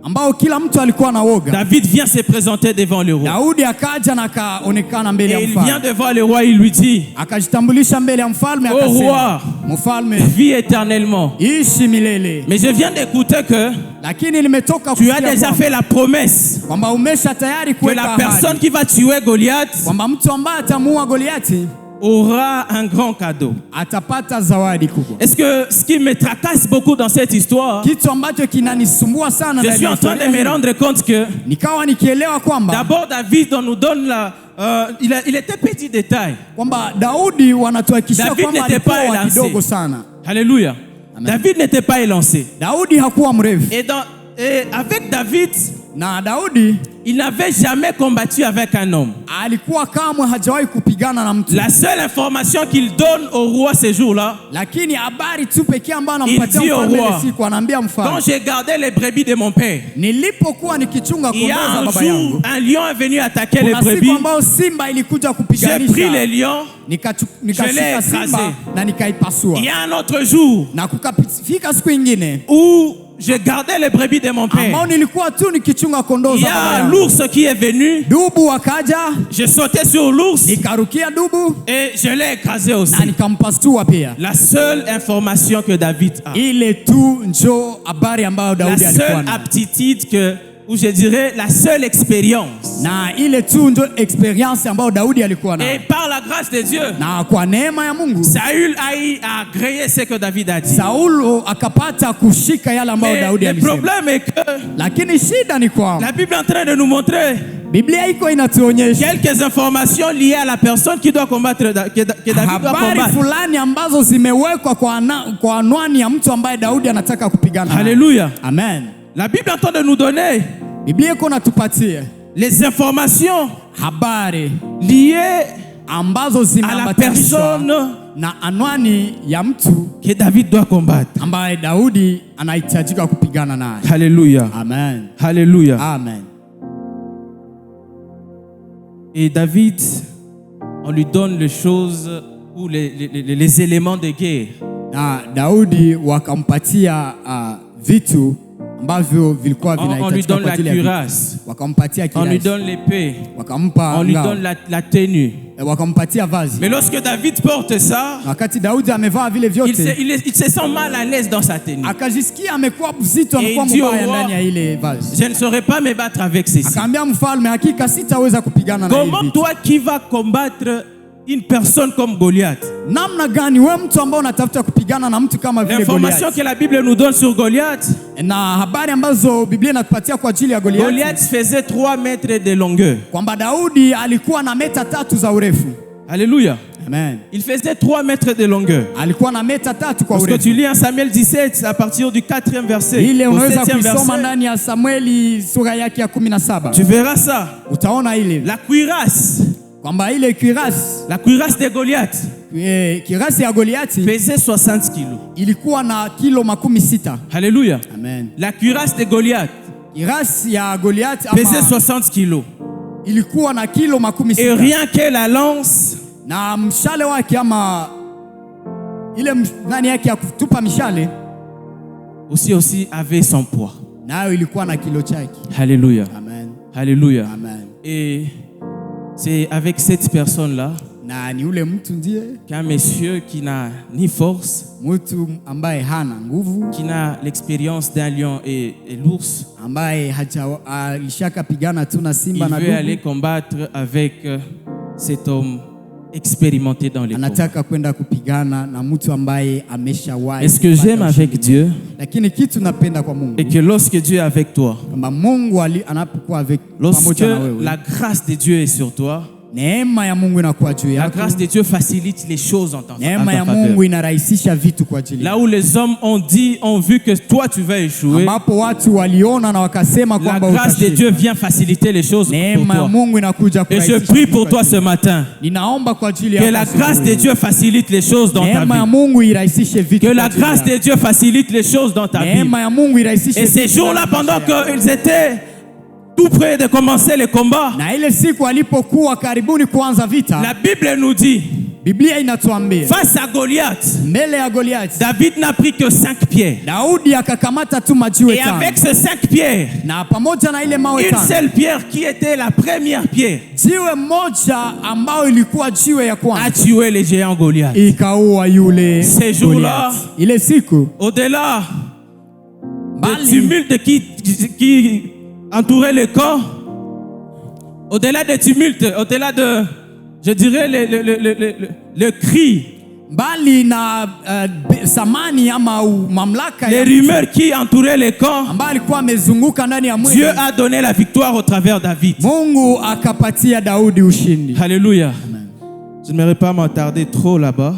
ambao kila mtu alikuwa na woga,
David vient se présenter devant le roi.
Daudi akaja na akaonekana mbele ya
Et il vient
mfalme,
devant le roi, il lui dit,
akajitambulisha mbele ya mfalme,
Au roi,
akasema, mfalme,
vis éternellement.
ishi milele.
Mais je viens d'écouter que
Lakini nimetoka
tu as
kusikia
déjà
kwamba-
fait la promesse
kwamba umesha tayari
que
kuweka
la personne
ahadi
qui va tuer Goliath
kwamba mtu ambaye atamuua Goliati
aura un grand cadeau.
atapata zawadi kubwa.
Est-ce que ce qui me tracasse beaucoup dans cette histoire,
Kitu ambacho kinanisumbua sana
je
ndani
suis
ya
en train de
historia
me
hii,
rendre compte que
nikawa nikielewa kwamba
d'abord David, on nous donne il était petit détail.
kwamba Daudi wanatuhakikishia
David
kwamba
n'était
alikuwa
pas
wa
élancé.
kidogo sana.
Alléluia.
Amen.
David n'était pas élancé.
Daudi hakuwa mrefu,
Et avec David,
na Daudi
il n'avait jamais combattu avec un homme.
alikuwa kamwe hajawahi kupigana na mtu.
La seule information qu'il donne au roi ces jours-là,
Lakini habari tu pekee ambayo
Il
anampatia
dit au
mfalme
roi,
ile siku, anaambia
quand
mfalme,
j'ai gardé les brebis de mon père,
nilipokuwa nikichunga
il y
kondoo
a
za
un
baba
jour,
yangu,
un lion est venu attaquer les
kuna siku
brebis.
ambayo simba ilikuja
J'ai pris les
kupiganisha,
lions.
nikashika
écrasé.
simba na nikaipasua.
Il y a un autre jour
Na kukafika siku ingine
où j'ai gardé les brebis de mon père.
ambao nilikuwa tu nikichunga kondoo
Il y
za baba
a
yangu,
l'ours qui est venu.
dubu akaja,
J'ai sauté sur l'ours
nikarukia dubu
et je l'ai écrasé aussi.
na nikampasua pia.
La seule information que David a,
Ile tu njo habari ambayo
la
Daudi alikuwa
seule
nayo,
aptitude ou je dirais la seule expérience.
na ile tu njo experience ambayo Daudi alikuwa
Et
nayo,
par la grâce de Dieu,
na kwa neema ya Mungu
Saül a agréé ce que David a dit.
Saulo akapata kushika yale ambayo
Mais
Daudi
le
alisema.
problème est que
Lakini shida ni kwamba
la Bible est en train de nous montrer
Biblia iko inatuonyesha
quelques informations liées à la personne qui doit combattre, que David doit
habari
combattre.
fulani ambazo zimewekwa kwa anwani ya mtu ambaye Daudi anataka kupigana naye.
Alléluia.
Amen.
La Bible est en train de nous donner
Biblia iko natupatia
les informations
habari
liées
ambazo
à la
zimeambatanishwa
personne
na anwani ya mtu
que David doit combattre.
ambaye Daudi anahitajika kupigana naye.
Alléluia.
Amen.
Alléluia.
Amen.
Et David, on lui donne les choses ou les éléments de guerre.
Na Daudi wakampatia vitu ambavyo vilikuwa
On lui
vinahitajika
donne
kwa
la
ajili ya vita.
cuirasse,
Wakampatia
on lui
kirasi,
donne l'épée,
wakampa
on lui
ngao,
donne la tenue.
wakampatia vazi.
Mais lorsque David porte ça,
Wakati Daudi amevaa vile vyote,
il se sent mal à l'aise dans sa tenue.
akajisikia amekuwa mzito,
Et
amekuwa
il dit au
mbaya
roi,
ndani ya ile vazi.
Je ne saurais pas me battre avec ceci.
Akaambia mfalme, hakika sitaweza kupigana na
Comment
hili.
toi qui vas combattre une personne comme Goliath?
Namna gani wewe mtu ambao unatafuta kupigana na mtu kama vile
L'information
Goliath?
que la Bible nous donne sur Goliath,
Na habari ambazo Biblia inatupatia kwa ajili ya Goliath,
Goliath faisait 3 mètres de longueur.
kwamba Daudi alikuwa na meta 3 za urefu.
Alléluia.
Amen.
Il faisait 3 mètres de longueur.
Alikuwa na meta 3 kwa
Lorsque
urefu.
tu lis en Samuel 17, à partir du 4e verset,
Ile
au
unaweza
7e
kuisoma
verset,
ndani ya Samueli sura yake ya 17.
tu verras ça.
Utaona ile
La cuirasse
kwamba ile cuirasse
de Goliath
kirasi ya Goliati
pesait 60 kilos.
ilikuwa na kilo 60.
Alléluia.
Amen.
La cuirasse de Goliath
Kirasi ya Goliati
pesait 60 kilos.
ilikuwa na kilo 60.
Et rien que la lance
Na mshale wake ama ile nani yake ya kutupa mishale
aussi avait son poids.
nayo ilikuwa na kilo chake.
Alléluia.
Amen.
Alléluia.
Amen.
Et c'est avec cette personne-là
Na ni ule mtu ndiye
qu'un monsieur qui n'a ni force,
mtu ambaye hana nguvu,
qui n'a l'expérience d'un lion et l'ours,
ambaye alishakapigana tu na
il
simba na
veut aller
dubu,
combattre avec cet homme expérimenté dans les combats.
anataka kwenda kupigana na mtu ambaye ameshawahi.
Et ce que j'aime avec Dieu,
Lakini kitu napenda kwa Mungu
et que lorsque Dieu est avec toi,
kwamba Mungu anapokuwa
lorsque
pamoja na wewe,
la grâce de Dieu est sur toi,
neema ya Mungu inakuwa juu
la
yako.
grâce de Dieu facilite les choses en ta
Neema ya
faveur.
Mungu inarahisisha vitu kwa ajili
Là
yako.
où les hommes ont vu que toi tu vas échouer,
Ambapo watu waliona na wakasema
la
kwamba
grâce de
utashinda.
Dieu vient faciliter les choses pour
Neema ya
toi.
Mungu inakuja
Et je
kurahisisha
prie
vitu
pour
kwa
toi
ajili
ce
yako.
matin
Ninaomba kwa ajili
que
yako
la grâce
asubuhi.
de Dieu facilite les choses dans ta
Neema ya
vie.
Mungu irahisishe vitu
Que
kwa
la
ajili
grâce
yako.
de Dieu facilite les choses dans ta vie.
Neema ya Mungu irahisishe
Et ces
vitu
jours-là,
kwa
pendant
maisha yako.
qu'ils étaient tout près de commencer le combat,
Na ile siku alipokuwa karibuni kuanza vita,
la Bible nous dit,
Biblia inatuambia
face à Goliath,
mbele ya Goliathi,
David n'a pris que 5 pierres.
Daudi akakamata tu majiwe
Et
5,
avec ces 5 pierres,
na pamoja na ile mawe
une
5,
seule pierre qui était la première pierre
jiwe moja ambayo ilikuwa jiwe ya
a
kwanza
tué le géant Goliath.
ikaua yule
Ces jours-là,
Goliathi. Ile siku
au-delà du
bali
tumulte qui entourait le camp, au-delà des tumultes, au-delà de, je dirais, le cri,
mbali na samani ama mamlaka
les
ya
rumeurs qui entouraient le camp,
ambaye alikuwa amezunguka ndani ya mwili,
Dieu a donné la victoire au travers de David.
Mungu akapatia Daudi ushindi.
Alléluia. Je n'aimerais pas m'attarder trop là-bas,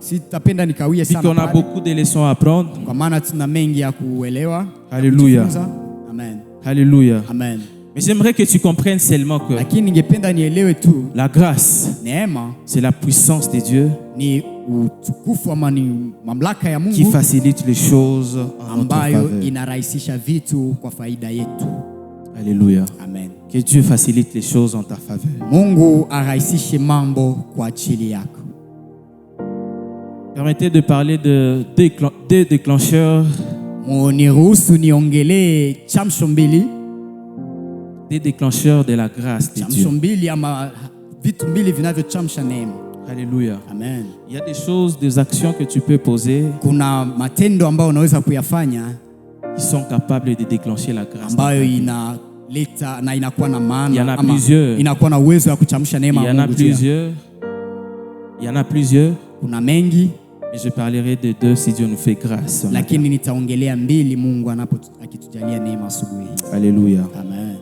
Sitapenda nikawie
puisqu'on
sana
a
pale,
beaucoup de leçons à apprendre.
kwa maana tuna mengi ya kuelewa.
Alléluia.
Kujifunza. Amen.
Alléluia.
Amen.
Mais j'aimerais que tu comprennes seulement que
Lakini ningependa nielewe tu
la grâce,
neema
c'est la puissance de Dieu
ni utukufu ama ni mamlaka ya
qui
Mungu
facilite les choses en notre
ambayo
faveur.
inarahisisha vitu kwa faida yetu.
Alléluia.
Amen.
Que Dieu facilite les choses en ta faveur.
Mungu arahisishe mambo kwa ajili yako.
Permettez de parler de deux déclencheurs,
Niruhusu niongelee chamsho mbili,
des déclencheurs de la grâce de
chamsho
Dieu.
mbili ama vitu mbili vinavyochamsha neema.
Alléluia.
Amen.
Il y a des choses, des actions que tu peux poser
Kuna matendo ambayo unaweza kuyafanya
qui sont capables de déclencher la grâce.
ambayo inaleta na inakuwa na
Il y en
maana
a
ama
plusieurs.
inakuwa na uwezo wa kuchamsha
Il
neema
y
ya
en a
Mungu juu yako.
plusieurs. Il y en a plusieurs.
Kuna mengi
Et je parlerai de deux si Dieu nous fait grâce. ce matin.
lakini nitaongelea mbili Mungu akitujalia neema asubuhi hii.
Alléluia.
Amen.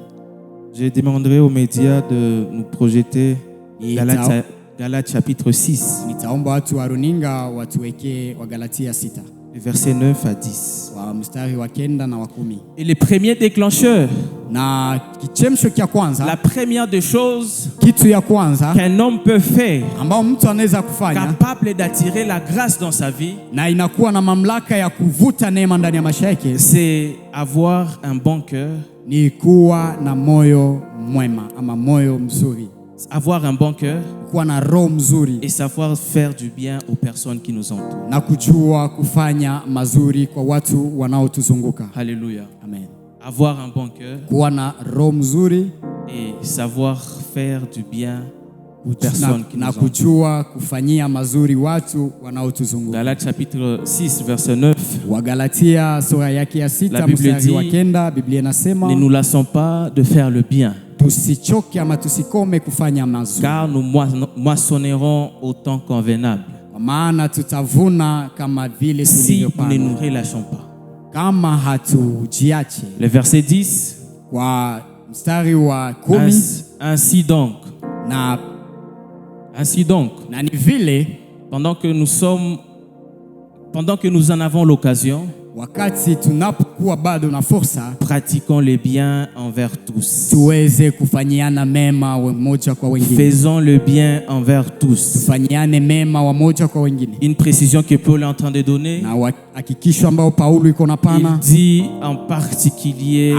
Je demanderai aux médias de nous projeter
Nita-
Galates chapitre 6,
Nitaomba watu wa runinga watuwekee Wagalatia 6
versets 9 à 10.
wa mstari wa 9 na wa 10.
Et le premier déclencheur,
Na kichemsho cha kwanza,
la première des choses
kitu ya kwanza
qu'un homme peut faire,
ambao mtu anaweza kufanya
capable d'attirer la grâce dans sa vie,
na inakuwa na mamlaka ya kuvuta neema ndani ya maisha yake
c'est avoir un bon cœur,
ni kuwa na moyo mwema ama moyo mzuri,
avoir un bon cœur
kuwa na roho mzuri
et savoir faire du bien aux personnes qui nous entourent.
na kujua kufanya mazuri kwa watu wanaotuzunguka.
Alléluia.
Amen.
Avoir un bon cœur
Kuwa na roho mzuri
et savoir faire du bien aux personnes qui nous
na
entourent.
kujua kufanyia mazuri watu wanaotuzunguka.
Galates chapitre 6, verset 9.
Wagalatia sura yake ya
La
6
Bible
mstari wa
dit,
9, Biblia inasema
ne nous lassons pas de faire le bien,
tusichoke ama tusikome kufanya mazuri,
car nous moissonnerons au temps convenable
kwa maana tutavuna kama vile
si nous ne
tulivyopanda,
nous relâchons pas.
kama hatujiache.
Le verset 10.
Kwa mstari wa 10
Ainsi donc,
na
Ainsi donc,
Na ni vile
pendant que nous en avons l'occasion,
wakati tunapokuwa bado na fursa,
pratiquons le bien envers tous.
tuweze kufanyiana mema wamoja kwa wengine.
Faisons le bien envers tous.
Tufanyiane mema wamoja kwa wengine.
Une précision que Paul est en train de donner.
Na hakikisho ambao Paulo iko na
Il
pana,
dit en particulier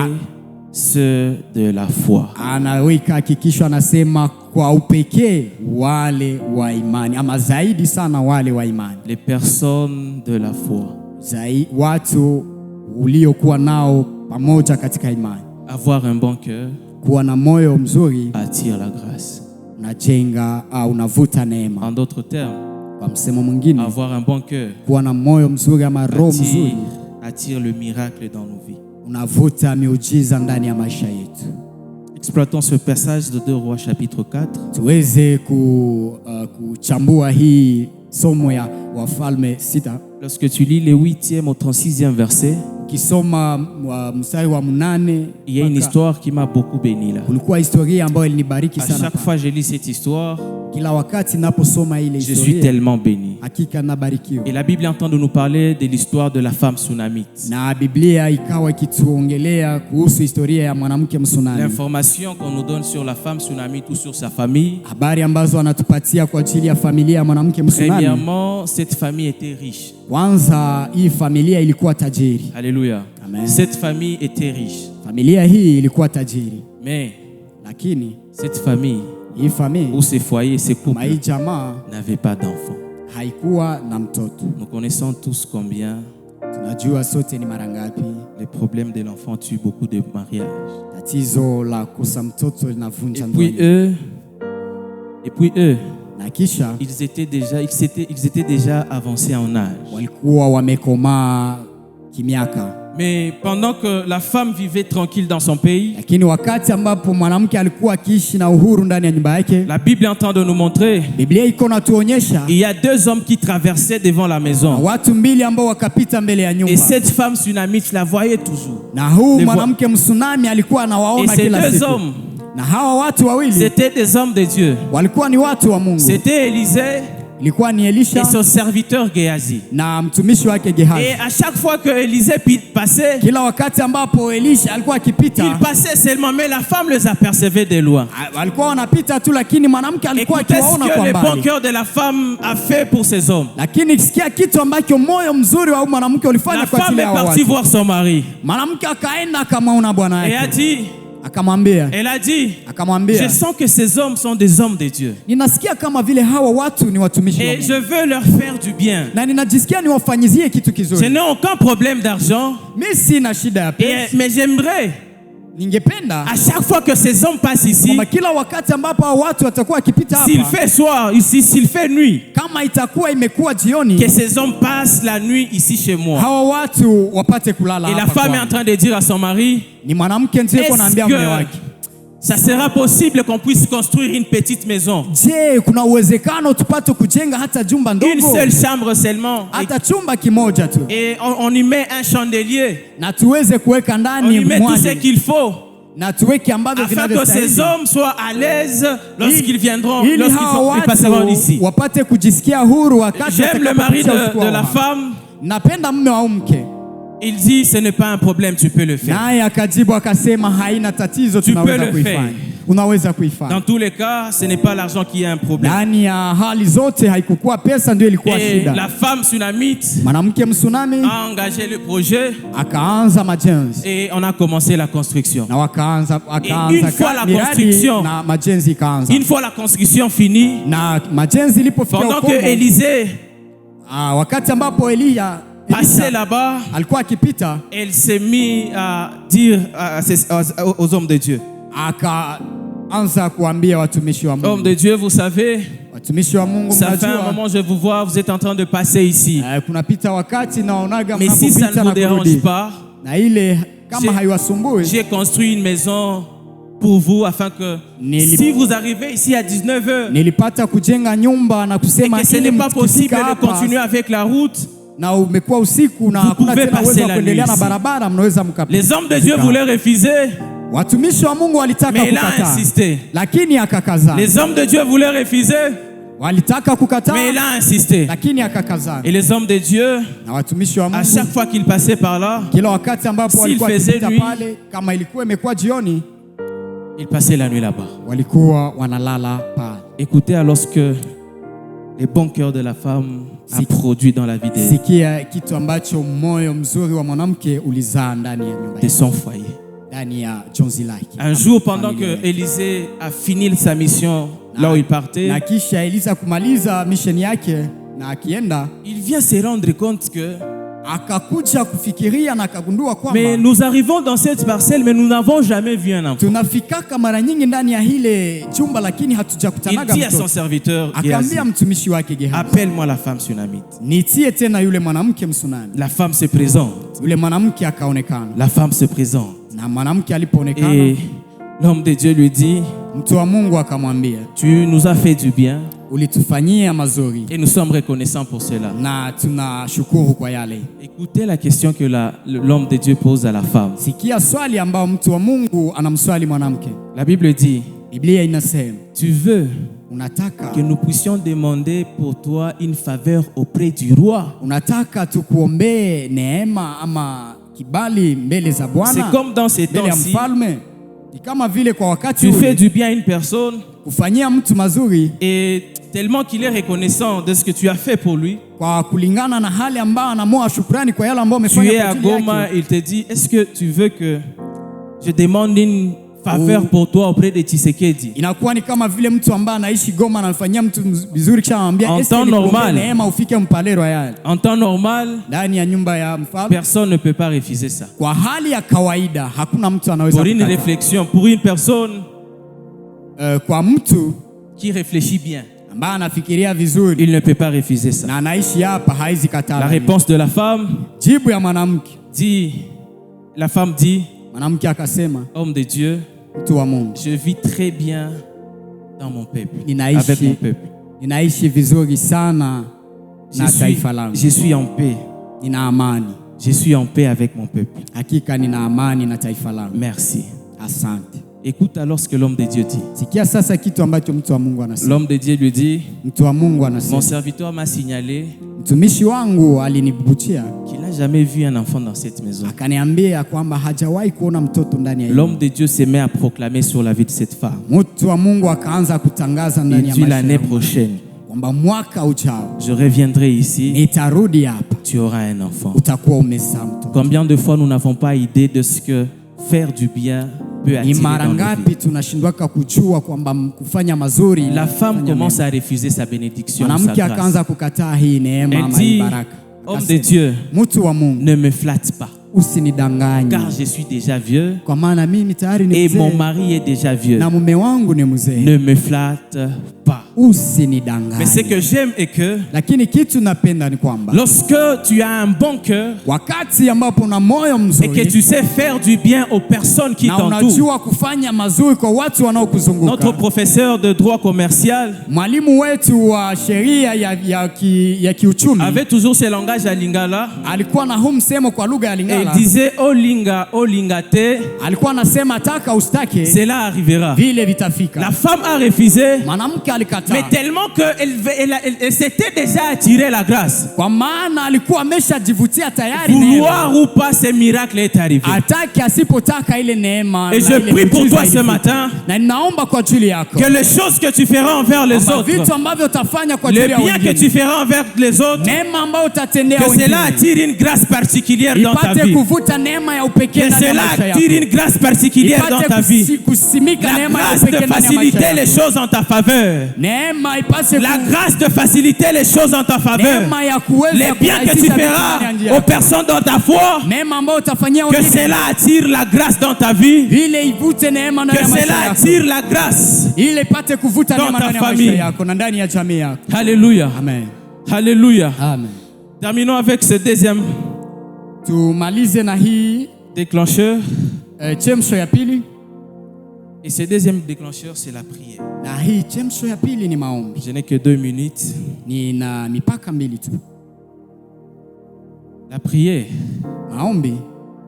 ceux de la foi.
anaweka hakikisho, anasema kwa upekee wale wa imani, ama zaidi sana wale wa imani.
Les personnes de la foi.
Watu uliokuwa nao pamoja katika imani.
Avoir un bon cœur
Kuwa na moyo mzuri
attire la grâce.
unajenga au unavuta neema.
En d'autres termes,
Kwa msemo mwingine,
avoir un bon cœur
kuwa na moyo mzuri ama roho mzuri
attire le miracle dans nos vies.
unavuta miujiza ndani ya maisha yetu.
Exploitons ce passage de 2 Rois chapitre 4.
Tuweze kuchambua hii somo ya Wafalme 6.
Lorsque tu lis le 8e au 36e verset,
Ukisoma mstari wa 8,
il y a une histoire qui m'a beaucoup béni là.
kulikuwa historia ambayo ilinibariki
À
sana.
chaque fois que je lis cette histoire,
Kila wakati naposoma ile
je suis
historia,
tellement béni.
hakika nabarikiwa.
Et la Bible est en train de nous parler de l'histoire de la femme sunamite.
Na Biblia ikawa ikituongelea kuhusu historia ya mwanamke Msunami.
L'information qu'on nous donne sur la femme sunamite ou sur sa famille,
Habari ambazo anatupatia kwa ajili ya familia ya mwanamke Msunami.
premièrement, cette famille était riche.
Kwanza hii familia ilikuwa tajiri.
Alléluia.
Amen.
Cette famille était riche.
Familia hii ilikuwa tajiri.
Mais
Lakini
cette famille
hii familia
ou ces foyers, ces
hii
couples
jamaa
n'avaient pas d'enfants.
haikuwa na mtoto.
Nous connaissons tous combien
Tunajua sote ni mara ngapi
les problèmes de l'enfant tuent beaucoup de mariages.
tatizo la kukosa mtoto linavunja
Et
ndoa.
puis eux,
Na kisha
ils étaient déjà avancés en âge.
walikuwa wamekomaa kimiaka.
Mais pendant que la femme vivait tranquille dans son pays,
Lakini wakati ambapo mwanamke alikuwa akiishi na uhuru ndani ya nyumba yake,
la Bible est en train de nous montrer
Biblia iko natuonyesha
il y a 2 hommes qui traversaient devant la maison.
watu mbili ambao wakapita mbele ya
Et
nyumba.
cette femme sunamite la voyait toujours.
Na huu
Les
mwanamke Msunami alikuwa
Et
anawaona
ces
kila
2
siku.
hommes,
Na hawa watu wawili
c'était des hommes de Dieu.
walikuwa ni watu wa Mungu.
C'était Élisée
Ilikuwa ni
et
Elisha
son serviteur Géasi.
na mtumishi wake
Et
Gehazi.
à chaque fois que Élisée passait,
Kila wakati ambapo Elisha alikuwa
il
akipita,
passait seulement, mais la femme les apercevait de loin.
walikuwa wanapita tu, lakini mwanamke alikuwa
Écoutez ce
akiwaona
que
kwa
le bon
mbali.
cœur de la femme a fait pour ces hommes.
Lakini sikia kitu ambacho moyo mzuri wa mwanamke ulifanya
La
kwa
femme
ajili
est
ya
partie
watu.
voir son mari
Mwanamke akaenda akamwona bwana
et a
yake,
dit,
akamwambia
elle a dit, je
akamwambia,
sens que ces hommes sont des hommes de Dieu.
ninasikia kama vile hawa watu ni watumishi wa
Et
Mungu.
je veux leur faire du bien.
Na ninajisikia niwafanyizie kitu
Je
kizuri.
n'ai aucun problème d'argent,
Mimi sina shida ya pesa.
mais j'aimerais,
Ningependa
à chaque fois que ces hommes passent ici,
kwamba kila wakati ambapo hao watu watakuwa wakipita
s'il
hapa,
fait soir, ici, s'il fait nuit,
kama itakuwa imekuwa
que
jioni,
ces hommes passent la nuit ici chez moi.
hawa watu wapate kulala
Et la
hapa
femme est en
kwangu.
train de dire à son mari,
Ni mwanamke ndiye
est-ce
anaambia mume
que
wake,
ça sera possible qu'on puisse construire une petite maison,
je, kuna uwezekano tupate kujenga hata jumba
une
ndogo,
seule chambre seulement,
hata chumba kimoja tu,
et on y met un chandelier,
na tuweze kuweka
on
ndani
y met tout ce
mwani,
qu'il faut,
na tuweke ambavyo
afin que ces
vinavyostahili,
hommes soient à l'aise lorsqu'ils viendront,
ili hawa
lorsqu'ils passeront
watu
ici.
wapate kujisikia huru wakati
J'aime le mari
watakapopisha usiku
de
wao
la
hapa.
femme.
Napenda mume wa mke.
Il dit, ce n'est pas un problème, tu peux le faire.
Naye akajibu akasema, haina tatizo,
Tu peux
tunaweza
le
kuifanya.
faire.
Unaweza kuifanya.
Dans tous les cas, ce n'est pas l'argent qui est un problème.
Ndani ya hali zote haikukuwa pesa ndio ilikuwa
Et
shida.
la femme sunamite
Mwanamke Msunami
a engagé le projet
akaanza majenzi
et on a commencé la construction.
na
Et une fois la construction,
na majenzi ikaanza.
Une fois la construction finie,
Na majenzi ilipofikia
pendant que
ukomo,
Élisée
wakati ambapo Elisha
passait là-bas,
alikuwa akipita,
elle s'est mise à dire aux hommes de Dieu.
akaanza kuambia watumishi wa
Hommes
Mungu.
de Dieu, vous savez,
Watumishi wa Mungu,
ça fait un
mnajua
moment je vous vois, vous êtes en train de passer ici.
kunapita wakati naonaga
Mais si ça ne
mnapopita
vous
na
dérange
kurudi,
pas,
na ile kama
J'ai-
haiwasumbui,
j'ai construit une maison pour vous afin que si vous arrivez ici à 19h
nilipata kujenga nyumba na
et
kusema
que ce
ili
n'est pas possible
mkifika
de
hapa
continuer avec la route,
na umekuwa usiku na
Vous
hakuna
pouvez
tena
passer
uwezo wa
la
kuendelea
nuit
na
ici.
barabara, mnaweza mkapita.
les hommes de Dieu voulaient refuser,
Watumishi wa Mungu walitaka
mais il a
kukataa,
insisté.
lakini akakaza.
Les hommes de Dieu voulaient refuser,
Walitaka kukataa,
mais il a insisté.
lakini akakazana.
Et les hommes de Dieu,
Na watumishi wa
à
Mungu,
chaque fois qu'ils passaient par là,
kila wakati ambapo
S'il
walikuwa
faisait
wakipita
nuit,
pale, kama ilikuwa imekuwa jioni,
ils passaient la nuit là-bas.
walikuwa wanalala pale.
Écoutez alors ce que le bon cœur de la femme a produit dans la vie
Sikia kitu ambacho moyo mzuri wa mwanamke ulizaa ndani ya nyumba
de
yake,
son foyer.
ndani ya jonzi lake.
Un jour, pendant que Élisée a fini sa mission là où il partait,
Na kisha Elisa kumaliza misheni yake na akienda,
il vient se rendre compte que
akakuja kufikiria na akagundua
mais
kwamba
nous arrivons dans cette parcelle, mais nous n'avons jamais vu un enfant.
tunafikaka mara nyingi ndani ya hile jumba, lakini
Il
hatujakutanaga
dit à son
mtoto.
serviteur Géhazi,
Akaambia mtumishi wake Gehazi,
appelle-moi la femme sunamite.
nitie tena yule mwanamke Msunami.
La femme se présente.
Yule mwanamke akaonekana,
La femme se présente.
na mwanamke alipoonekana,
Et l'homme de Dieu lui dit,
mtu wa Mungu akamwambia,
tu nous as fait du bien
ulitufanyia mazuri
et nous sommes reconnaissants pour cela.
na tunashukuru kwa yale.
Écoutez la question que l'homme de Dieu pose à la femme.
Sikia swali ambao mtu wa Mungu anamswali mwanamke.
La Bible dit,
Biblia inasema,
tu veux
unataka
que nous puissions demander pour toi une faveur auprès du roi.
unataka tukuombee neema ama kibali mbele za
C'est
Bwana,
comme dans ces
mbele ya
temps-ci,
mfalme. Ni kama vile kwa wakati
tu fais
ule
du bien à une personne
kufanyia mtu mazuri
et tellement qu'il est reconnaissant de ce que tu as fait pour lui.
kwa kulingana na hali ambayo anamoa shukrani kwa yale ambayo
Tu
umefanya
es
kwa
à
ajili
Goma,
yake.
il te dit, est-ce que tu veux que je demande une faveur pour toi auprès de Tshisekedi?
Inakuwa ni kama vile mtu ambaye anaishi Goma anamfanyia mtu vizuri, kisha anamwambia
En
eske
temps
nikuombee
normal.
neema ufike Mpale Royal
En temps normal,
ndani ya nyumba ya mfalme.
personne ne peut pas refuser ça.
Kwa hali ya kawaida hakuna mtu anaweza
Pour une
kukataa.
réflexion, pour une personne
Kwa mtu
qui réfléchit bien,
ambaye anafikiria vizuri
il ne peut pas refuser ça.
na anaishi hapa haizi
La
kataa.
réponse de la femme
Jibu ya mwanamke,
dit, la femme dit,
mwanamke akasema,
homme de Dieu,
mtu wa Mungu,
je vis très bien dans mon peuple,
Ninaishi.
avec mon peuple.
ninaishi vizuri sana na taifa langu,
Je suis en paix.
nina amani,
Je suis en paix avec mon peuple.
hakika nina amani na taifa langu.
Merci.
Asante.
Écoute alors ce que l'homme de Dieu dit.
Sikia sasa kitu ambacho mtu wa Mungu anasema.
L'homme de Dieu lui dit,
Mtu wa Mungu
mon
anasema,
serviteur m'a signalé
mtumishi wangu alinibutia
qu'il n'a jamais vu un enfant dans cette maison.
akaniambia kwamba hajawahi kuona mtoto ndani ya hii.
L'homme de Dieu se met à proclamer sur la vie de cette femme.
Mtu wa Mungu akaanza kutangaza
Il
ndani ya
dit
maisha
l'année
yangu
prochaine,
kwamba mwaka ujao
je reviendrai ici,
nitarudi hapa,
tu auras un enfant.
utakuwa umezaa mtoto.
Combien de fois nous n'avons pas idée de ce que faire du bien peut
Ni
attirer
mara
dans nos
ngapi
vies.
tunashindwaka kujua kwamba kufanya mazuri.
La femme
kufanya
commence
mema.
à refuser sa bénédiction, sa
Mwanamke
grâce.
akaanza kukataa hii neema
Elle
ama hii
dit,
baraka.
homme de
Akasema,
Dieu,
mtu wa Mungu,
ne me flatte pas,
usinidanganye,
car je suis déjà vieux
kwa maana mimi tayari ni
et mon
mzee
mari est déjà vieux.
na mume wangu ni mzee.
Ne me flatte pas.
Usinidanganye.
Mais ce que j'aime est que
Lakini kitu napenda ni kwamba
lorsque tu as un bon cœur
wakati ambapo una moyo
et que
mzuri
tu sais faire du bien aux personnes qui
na
t'entourent.
unajua kufanya mazuri kwa watu
Notre
wanaokuzunguka.
professeur de droit commercial
Mwalimu wetu wa sheria ya kiuchumi
avait toujours ce langage à Lingala
alikuwa na huu msemo kwa lugha ya
et il
Lingala.
disait oh linga te,
Alikuwa anasema taka ustake
cela arrivera.
vile vitafika.
La femme a refusé,
Mwanamke alikataa
mais tellement qu'elle s'était déjà attiré la grâce.
kwa maana alikuwa ameshajivutia tayari neema.
Vouloir ou pas, ce miracle est arrivé.
Atake asipotaka ile neema.
Et
na
je
ile
prie pour
miujiza
toi ce
ilifika.
matin
Na ninaomba kwa ajili yako
que les choses que tu feras envers les
kwamba
autres,
vitu ambavyo utafanya kwa
le
ajili ya
bien que tu
wengine,
feras envers les autres,
neema ambayo utatendea
que cela
wengine
attire une grâce particulière dans ta
ipate
vie.
kuvuta neema ya upekee
Que
ndani ya
cela
maisha yako.
attire une grâce particulière dans ta vie.
Kusimika
La
neema ya
grâce
upekee
de
ndani ya maisha
faciliter les
yako.
choses en ta faveur.
Neema ipase
La grâce de faciliter les choses en ta faveur.
neema ya kuweza
Les biens que tu
kurahisisha vitu ndani ya
feras
njia
aux
yako.
personnes dans ta foi,
Neema ambayo utafanyia
que
wengine
cela attire la grâce dans ta vie.
ile ivute neema ndani
Que
ya maisha
cela
yako.
attire la grâce.
Ile ipate kuvuta
dans
neema
ta
ndani ya
famille.
maisha yako na ndani ya jamii yako.
Alléluia.
Amen.
Alléluia.
Amen.
Terminons avec ce deuxième
Tumalize na hii
déclencheur.
chemsho ya pili,
Et ce deuxième déclencheur, c'est la prière.
na hii chemsho ya pili ni maombi.
Je n'ai que 2 minutes.
Nina mipaka mbili tu.
La prière
Maombi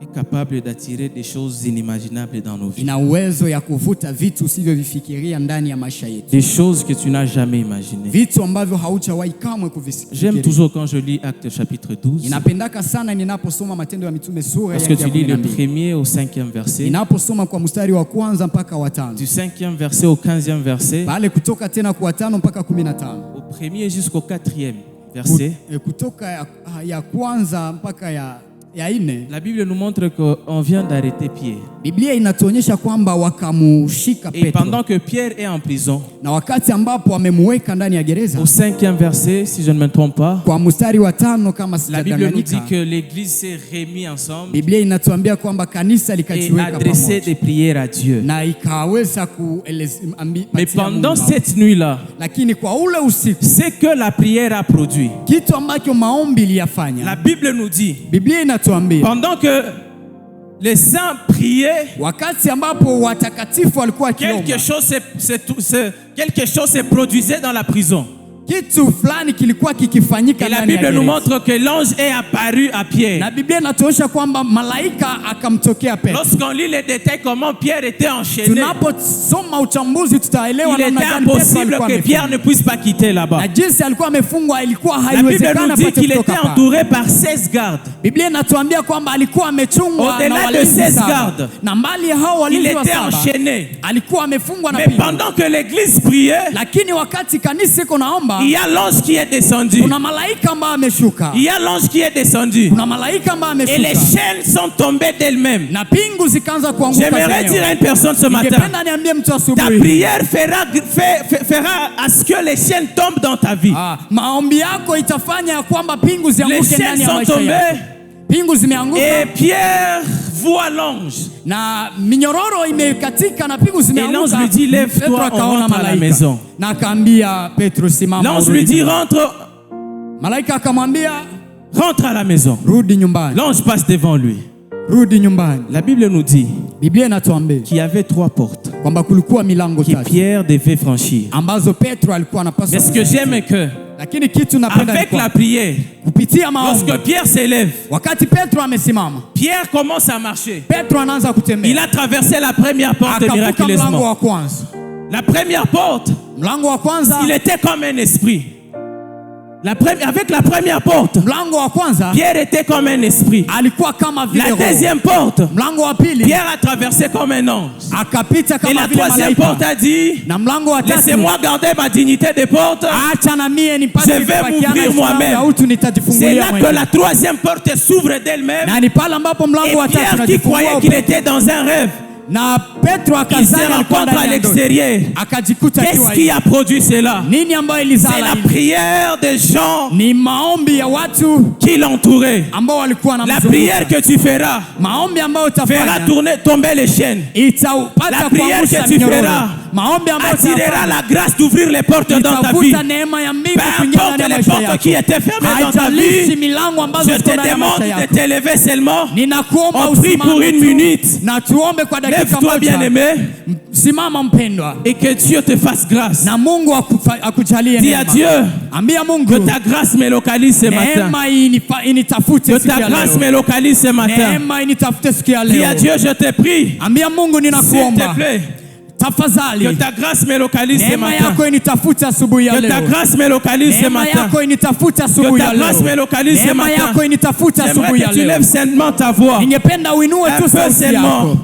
est capable d'attirer des choses inimaginables dans nos vies.
ina uwezo ya kuvuta vitu usivyovifikiria ndani ya maisha yetu,
Des choses que tu n'as jamais imaginées.
vitu ambavyo haujawahi kamwe
J'aime
kuvifikiria.
toujours quand je lis Actes chapitre 12,
Ninapendaka sana ninaposoma Matendo ya Mitume sura
parce que
ya
tu lis le
12.
premier au 5e verset,
Ninaposoma kwa mstari wa kwanza mpaka wa tano,
du 5e verset au 15e verset,
pale kutoka tena kwa tano mpaka 15,
au premier jusqu'au 4e verset,
kutoka ya kwanza mpaka ya 4,
la Bible nous montre qu'on vient d'arrêter Pierre.
Biblia inatuonyesha kwamba wakamushika
Et
Petro,
pendant que Pierre est en prison,
na wakati ambapo wamemuweka ndani ya gereza,
au 5e verset, si je ne me trompe pas,
kwa mstari wa tano kama
la Bible nous dit
sijadanganyika,
que l'Église s'est remise ensemble
Biblia inatuambia kwamba kanisa
et
likajiweka
adressé
pamoja
des prières à Dieu.
na ikaweza
Mais pendant cette nuit-là,
lakini kwa ule usiku,
ce que la prière a produit,
kitu ambacho maombi
la
iliyafanya,
Bible nous dit,
Biblia inatuambia
pendant que les saints priaient,
wakati ambapo watakatifu walikuwa wakiomba,
quelque chose se produisait dans la prison.
kitu fulani kilikuwa kikifanyika
Et la
ndani ya
Bible nous
gereza.
montre que l'ange est apparu à Pierre.
Na Biblia inatuonyesha kwamba malaika akamtokea Petro.
Lorsqu'on lit les détails comment Pierre était enchaîné,
Tunaposoma uchambuzi tutaelewa
il était
namna gani Petro
impossible
alikuwa
que Pierre
amefungwa.
ne puisse pas quitter là-bas.
Na jinsi alikuwa amefungwa ilikuwa
La Bible nous
haiwezekana
dit
apate
qu'il
kutoka
était
pale.
entouré par 16 gardes.
Biblia inatuambia kwamba alikuwa amechungwa
Au-delà
na
de
walinzi
16
saba.
gardes,
Na mbali ya hao
Il
walinzi wa
était
saba
enchaîné.
alikuwa amefungwa na
Mais
pingu.
pendant que l'église priait,
Lakini wakati kanisa iko naomba,
il y a l'ange qui est descendu.
kuna malaika ambaye ameshuka.
Il y a l'ange qui est descendu.
Kuna malaika ambaye
Et les
ameshuka.
chaînes sont tombées d'elles-mêmes.
Na pingu zikaanza kuanguka
J'aimerais dire
zenyewe.
à une personne ce matin,
Ningependa niambie mtu
ta
asubuhi,
prière fera à ce que les chaînes tombent dans ta vie.
maombi yako itafanya ya kwamba pingu
Les
zianguke ndani
chaînes
ya
sont
maisha
tombées
yako. Pingu zimeanguka
et Pierre voit l'ange.
na minyororo imekatika na pingu
Et
zimeanguka.
l'ange lui dit, lève-toi,
Petro
on
akaona
rentre à la
malaika.
maison.
Na akaambia Petro, simama.
L'ange
urudi
lui dit,
nyumbani. Malaika akamwambia,
rentre à la maison.
rudi nyumbani.
L'ange passe devant lui.
Rudi nyumbani.
La Bible nous dit
Biblia inatuambia
qu'il y avait 3 portes
kwamba kulikuwa milango
que
3
Pierre devait franchir.
ambazo Petro alikuwa anapaswa
Mais ce que
kuzipitia.
j'aime est que,
Lakini kitu napenda ni
avec la
kwamba
prière,
kupitia maombi,
lorsque Pierre s'élève,
wakati Petro amesimama,
Pierre commence à marcher.
Petro anaanza
Il
kutembea.
a traversé la première porte
Akavuka mlango
miraculeusement.
wa kwanza.
La première porte,
Mlango wa kwanza,
il était comme un esprit. Avec la première porte,
mlango wa kwanza
Pierre était comme un esprit.
alikuwa kama vile
La
roho.
deuxième porte,
Mlango wa pili
Pierre a traversé comme un ange.
akapita
Et
kama
la
vile
troisième porte
malaika.
a dit,
Na mlango wa tatu,
laissez-moi garder ma dignité de porte.
acha na mie nipate
Je vais
kupakiana
m'ouvrir
heshima
moi-même.
ya utu,
C'est
nitajifungulia
là que
mwenyewe.
la troisième porte s'ouvre d'elle-même.
Na ni pale ambapo mlango
Et
wa tatu
Pierre qui croyait
unajifungua.
qu'il était dans un rêve,
Na Petro
il se
akazani alikuwa
rencontre à
ndani ya ndoto.
l'extérieur.
Akajikuta
Qu'est-ce
akiwa
qui a produit cela?
nini ambayo
C'est
ilizala
la
hili?
prière des gens
Ni maombi ya watu
qui l'entouraient.
ambao walikuwa na
La prière que tu feras
maombi ambayo
fera
utafanya
tomber les chaînes.
itaupata
La prière
kuangusha
que tu
minyororo.
feras
Maombi ambayo
attirera
utafanya
la grâce d'ouvrir les portes dans ta vie.
itavuta neema ya mbingu
Peu
kuingia
importe
ndani ya
les
maisha
portes
yako.
qui étaient fermées dans ta
Haijalishi
vie,
milango ambazo
je
ziko
te
ndani ya
demande
maisha
de
yako.
t'élever seulement.
Ninakuomba
On prie pour
usimame
une
tu,
minute.
na tuombe kwa dakika
Lève-toi,
moja.
bien-aimé,
Simama mpendwa,
et que Dieu te fasse grâce.
na Mungu akujalie
Dis à
neema.
Dieu
Ambia
que
Mungu
ta grâce me localise ce matin.
neema initafute
Que
siku
ta
ya
grâce me
leo.
localise ce matin.
Neema initafute siku ya
Dis à
leo.
Dieu, je te prie,
Ambia Mungu
s'il te
ninakuomba,
plaît, que
tafadhali
ta grâce me localise ce
neema
matin.
yako initafute asubuhi ya
Que ta
leo.
grâce me localise ce
Neema
matin.
yako initafute
Que
asubuhi
ta
ya
grâce me
leo.
localise ce
Neema yako
matin.
initafute asubuhi
J'aimerais
ya
que tu
leo.
lèves sainement ta voix.
Ningependa uinue
Un
tu
peu
sauti
seulement.
yako.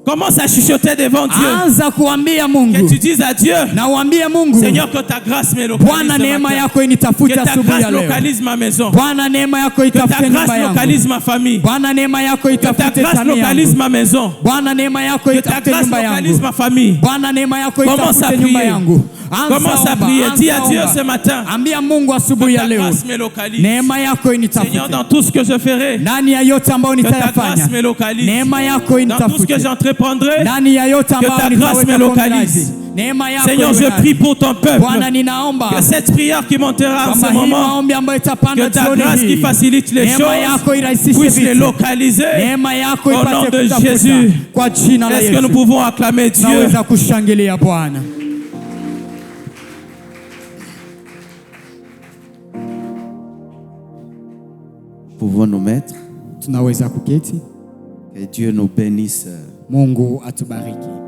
Commence à chuchoter devant Dieu.
Anza kuambia
Que
Mungu,
tu dises à Dieu,
na uambie Mungu,
Seigneur, que ta grâce me localise
Bwana
ce
neema
matin.
yako
Que
initafute
ta
asubuhi
grâce
ya leo.
localise ma maison.
Bwana neema yako
Que ta
itafute nyumba
grâce
yangu.
localise ma famille.
Bwana neema yako
Que ta
itafute
grâce
jamii
localise
yangu.
ma maison.
Bwana neema yako
Que ta
itafute
grâce
nyumba
localise
yangu.
ma famille.
Bwana neema yako
Commence à
itafute nyumba
prier.
yangu.
Commence à prier. Dis à Dieu ce matin.
Ambia Mungu asubuhi
Que
ya
ta
leo,
grâce me localise.
neema yako
Seigneur,
initafute
dans tout ce que je ferai,
ndani ya yote ambayo
que ta grâce
nitayafanya.
me localise.
Neema yako
Dans tout ce que
initafute
j'entreprendrai,
ndani ya yote
ta
ambayo
grâce
nitaweka
me
kwa
localise.
miraji. Neema yako
Seigneur,
iwe
je
nasi.
prie pour ton peuple.
Bwana ninaomba
Que cette prière qui montera en
kwamba
ce
hii
moment,
maombi ambayo itapanda
que ta
jioni
grâce qui
hii,
facilite les
neema yako
choses
irahisishe
puisse les
vitu.
localiser.
Neema yako
Au nom
ipate
de
kutafuta
Jésus.
kwa jina la
Est-ce que nous
Yesu.
pouvons acclamer Dieu?
Tunaweza kushangilia Bwana.
Pouvons nous mettre.
Tunaweza kuketi.
Que Dieu nous bénisse.
Mungu atubariki.